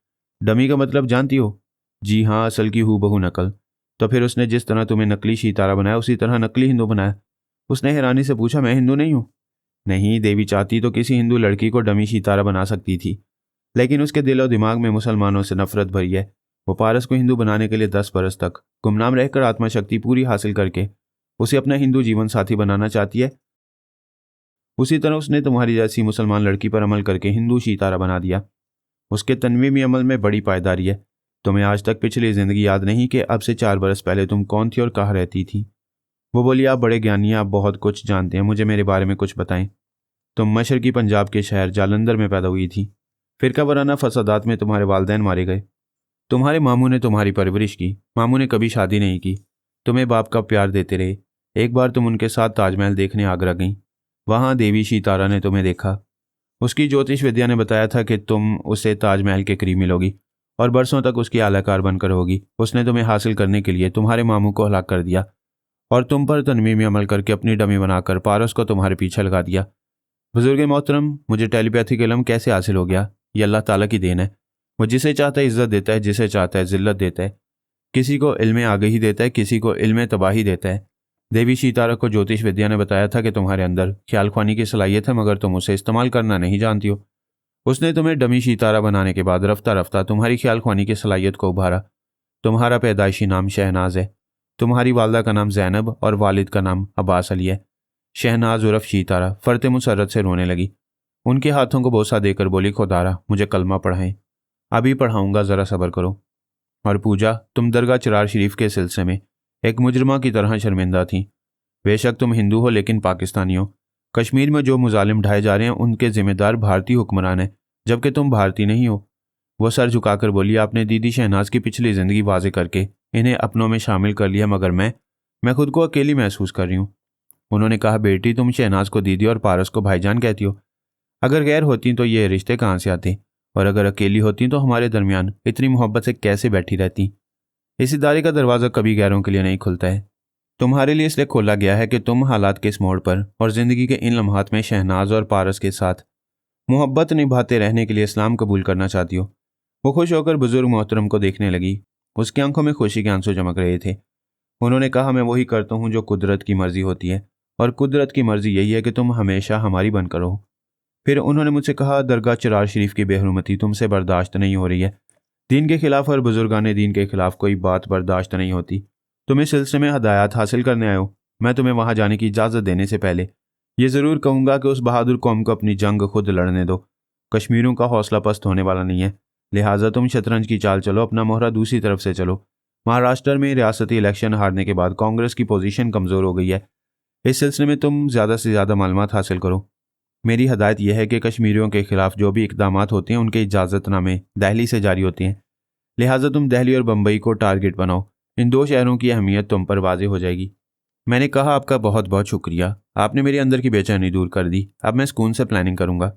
डमी का मतलब जानती हो? जी हाँ, असल की हूबहू नकल। तो फिर उसने जिस तरह तुम्हें नकली शीतारा बनाया उसी तरह नकली हिंदू बनाया। उसने हैरानी से पूछा, मैं हिंदू नहीं हूँ? नहीं, देवी चाहती तो किसी हिंदू लड़की को डमी शीतारा बना सकती थी, लेकिन उसके दिल और दिमाग में मुसलमानों से नफरत भरी है। वो पारस को हिंदू बनाने के लिए 10 बरस तक गुमनाम रहकर आत्मशक्ति पूरी हासिल करके उसे अपना हिंदू जीवन साथी बनाना चाहती है। उसी तरह उसने तुम्हारी जैसी मुसलमान लड़की पर अमल करके हिंदू शीतारा बना दिया। उसके तनवीमी अमल में बड़ी पायदारी है। तुम्हें आज तक पिछली ज़िंदगी याद नहीं कि अब से 4 बरस पहले तुम कौन थी और कहाँ रहती थी? वो बोली, आप बड़े ज्ञानी हैं, आप बहुत कुछ जानते हैं, मुझे मेरे बारे में कुछ बताएं। तुम मशरकी पंजाब के शहर जालंधर में पैदा हुई थी। फिरका वराना फसादात में तुम्हारे वालिदैन मारे गए। तुम्हारे मामू ने तुम्हारी परवरिश की। मामू ने कभी शादी नहीं की, तुम्हें बाप का प्यार देते रहे। एक बार तुम उनके साथ ताजमहल देखने आगरा गईं। वहाँ देवी शीतारा ने तुम्हें देखा। उसकी ज्योतिष विद्या ने बताया था कि तुम उसे ताजमहल के करीब मिलोगी और बरसों तक उसकी आलाकार बनकर होगी। उसने तुम्हें हासिल करने के लिए तुम्हारे मामू को हलाक कर दिया और तुम पर तनमीमी अमल करके अपनी डमी बनाकर पारस को तुम्हारे पीछे लगा दिया। बुजुर्ग मोहतरम, मुझे टेलीपैथिक इल्म कैसे हासिल हो गया? ये अल्लाह ताला की देन है। वो जिसे चाहता है इज्जत देता है, जिसे चाहता है जिल्लत देता है। किसी को इल्म आगही देता है, किसी को इल्म तबाही देता है। देवी शीतारा को ज्योतिष विद्या ने बताया था कि तुम्हारे अंदर ख्याल ख्वानी की सलाहियत है, मगर तुम उसे इस्तेमाल करना नहीं जानती हो। उसने तुम्हें डमी शीतारा बनाने के बाद रफ्ता रफ्ता तुम्हारी ख्याल ख्वानी की सलाहियत को उभारा। तुम्हारा पैदाइशी नाम शहनाज है। तुम्हारी वालदा का नाम जैनब और वालिद का नाम अब्बास अली है। शहनाज उर्फ शीतारा फर्त मुसर्रत से रोने लगी। उनके हाथों को बोसा देकर बोली, खुदारा मुझे कलमा पढ़ाएं। अभी पढ़ाऊंगा, ज़रा सब्र करो। और पूजा, तुम दरगाह चिरार शरीफ के सिलसिले में एक मुजरमा की तरह शर्मिंदा थी। बेशक तुम हिंदू हो लेकिन पाकिस्तानी हो। कश्मीर में जो मुजालिम ढाए जा रहे हैं उनके जिम्मेदार भारतीय हुक्मरान हैं, जबकि तुम भारतीय नहीं हो। वो सर झुकाकर बोली, आपने दीदी शहनाज की पिछली जिंदगी वाजे करके इन्हें अपनों में शामिल कर लिया, मगर मैं खुद को अकेली महसूस कर रही हूँ। उन्होंने कहा, बेटी तुम शहनाज को दीदी और पारस को भाईजान कहती हो। अगर गैर होती तो ये रिश्ते कहाँ से आते, और अगर अकेली होती तो हमारे दरमियान इतनी मोहब्बत से कैसे बैठी रहती। इस इदारे का दरवाज़ा कभी गैरों के लिए नहीं खुलता है। तुम्हारे लिए इसलिए खोला गया है कि तुम हालात के इस मोड़ पर और ज़िंदगी के इन लम्हात में शहनाज और पारस के साथ मोहब्बत निभाते रहने के लिए इस्लाम कबूल करना चाहती हो। वो खुश होकर बुजुर्ग मोहतरम को देखने लगी। उसकी आंखों में खुशी के आंसू चमक रहे थे। उन्होंने कहा, मैं वही करता हूँ जो कुदरत की मर्जी होती है, और कुदरत की मर्जी यही है कि तुम हमेशा हमारी बनकर रहो। फिर उन्होंने मुझसे कहा, दरगाह चिरार शरीफ की बेहरमती तुमसे बर्दाश्त नहीं हो रही है। दीन के खिलाफ और बुजुर्गान दीन के खिलाफ कोई बात बर्दाश्त नहीं होती। तुम इस सिलसिले में हदायत हासिल करने आए हो। मैं तुम्हें वहां जाने की इजाज़त देने से पहले ये ज़रूर कहूँगा कि उस बहादुर कौम को अपनी जंग खुद लड़ने दो। कश्मीरों का हौसला पस्त होने वाला नहीं है, लिहाजा तुम शतरंज की चाल चलो, अपना मोहरा दूसरी तरफ से चलो। महाराष्ट्र में रियासती इलेक्शन हारने के बाद कांग्रेस की पोजीशन कमज़ोर हो गई है। इस सिलसिले में तुम ज़्यादा से ज़्यादा मालूमात हासिल करो। मेरी हदायत यह है कि कश्मीरियों के खिलाफ जो भी इकदाम होते हैं उनके इजाज़तनामे दिल्ली से जारी होते हैं, लिहाजा तुम दिल्ली और बम्बई को टारगेट बनाओ। इन दो शहरों की अहमियत तुम पर वाज़ेह हो जाएगी। मैंने कहा, आपका बहुत बहुत शुक्रिया, आपने मेरी अंदर की बेचैनी दूर कर दी। अब मैं सुकून से प्लानिंग करूंगा।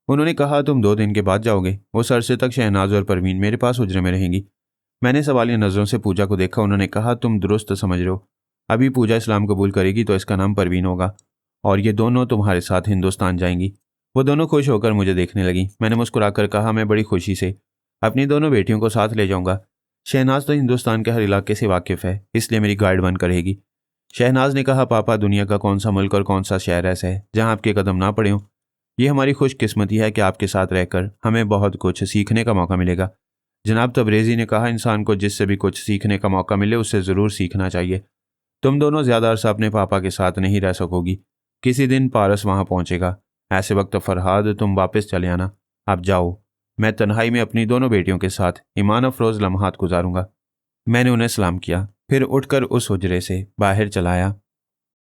उन्होंने कहा, तुम 2 दिन के बाद जाओगे। उस अरसे तक शहनाज और परवीन मेरे पास हुजरे में रहेंगी। मैंने सवालिया नज़रों से पूजा को देखा। उन्होंने कहा, तुम दुरुस्त समझ रहे हो। अभी पूजा इस्लाम कबूल करेगी तो इसका नाम परवीन होगा, और ये दोनों तुम्हारे साथ हिंदुस्तान जाएंगी। वो दोनों खुश होकर मुझे देखने लगी। मैंने मुस्कुराकर कहा, मैं बड़ी खुशी से अपनी दोनों बेटियों को साथ ले जाऊंगा। शहनाज तो हिंदुस्तान के हर इलाके से वाकिफ़ है, इसलिए मेरी गाइड बनकर रहेगी। शहनाज ने कहा, पापा दुनिया का कौन सा मुल्क और कौन सा शहर ऐसा है जहां आपके कदम ना पड़े हों। ये हमारी खुशकिस्मती है कि आपके साथ रहकर हमें बहुत कुछ सीखने का मौका मिलेगा। जनाब तबरेज़ी ने कहा, इंसान को जिससे भी कुछ सीखने का मौका मिले उससे ज़रूर सीखना चाहिए। तुम दोनों ज़्यादा अरसा अपने पापा के साथ नहीं रह सकोगी। किसी दिन पारस वहां पहुंचेगा। ऐसे वक्त फरहाद तुम वापस चले आना। आप जाओ, मैं तन्हाई में अपनी दोनों बेटियों के साथ ईमान अफरोज़ लम्हात गुजारूंगा। मैंने उन्हें सलाम किया, फिर उठकर उस हुजरे से बाहर चला आया।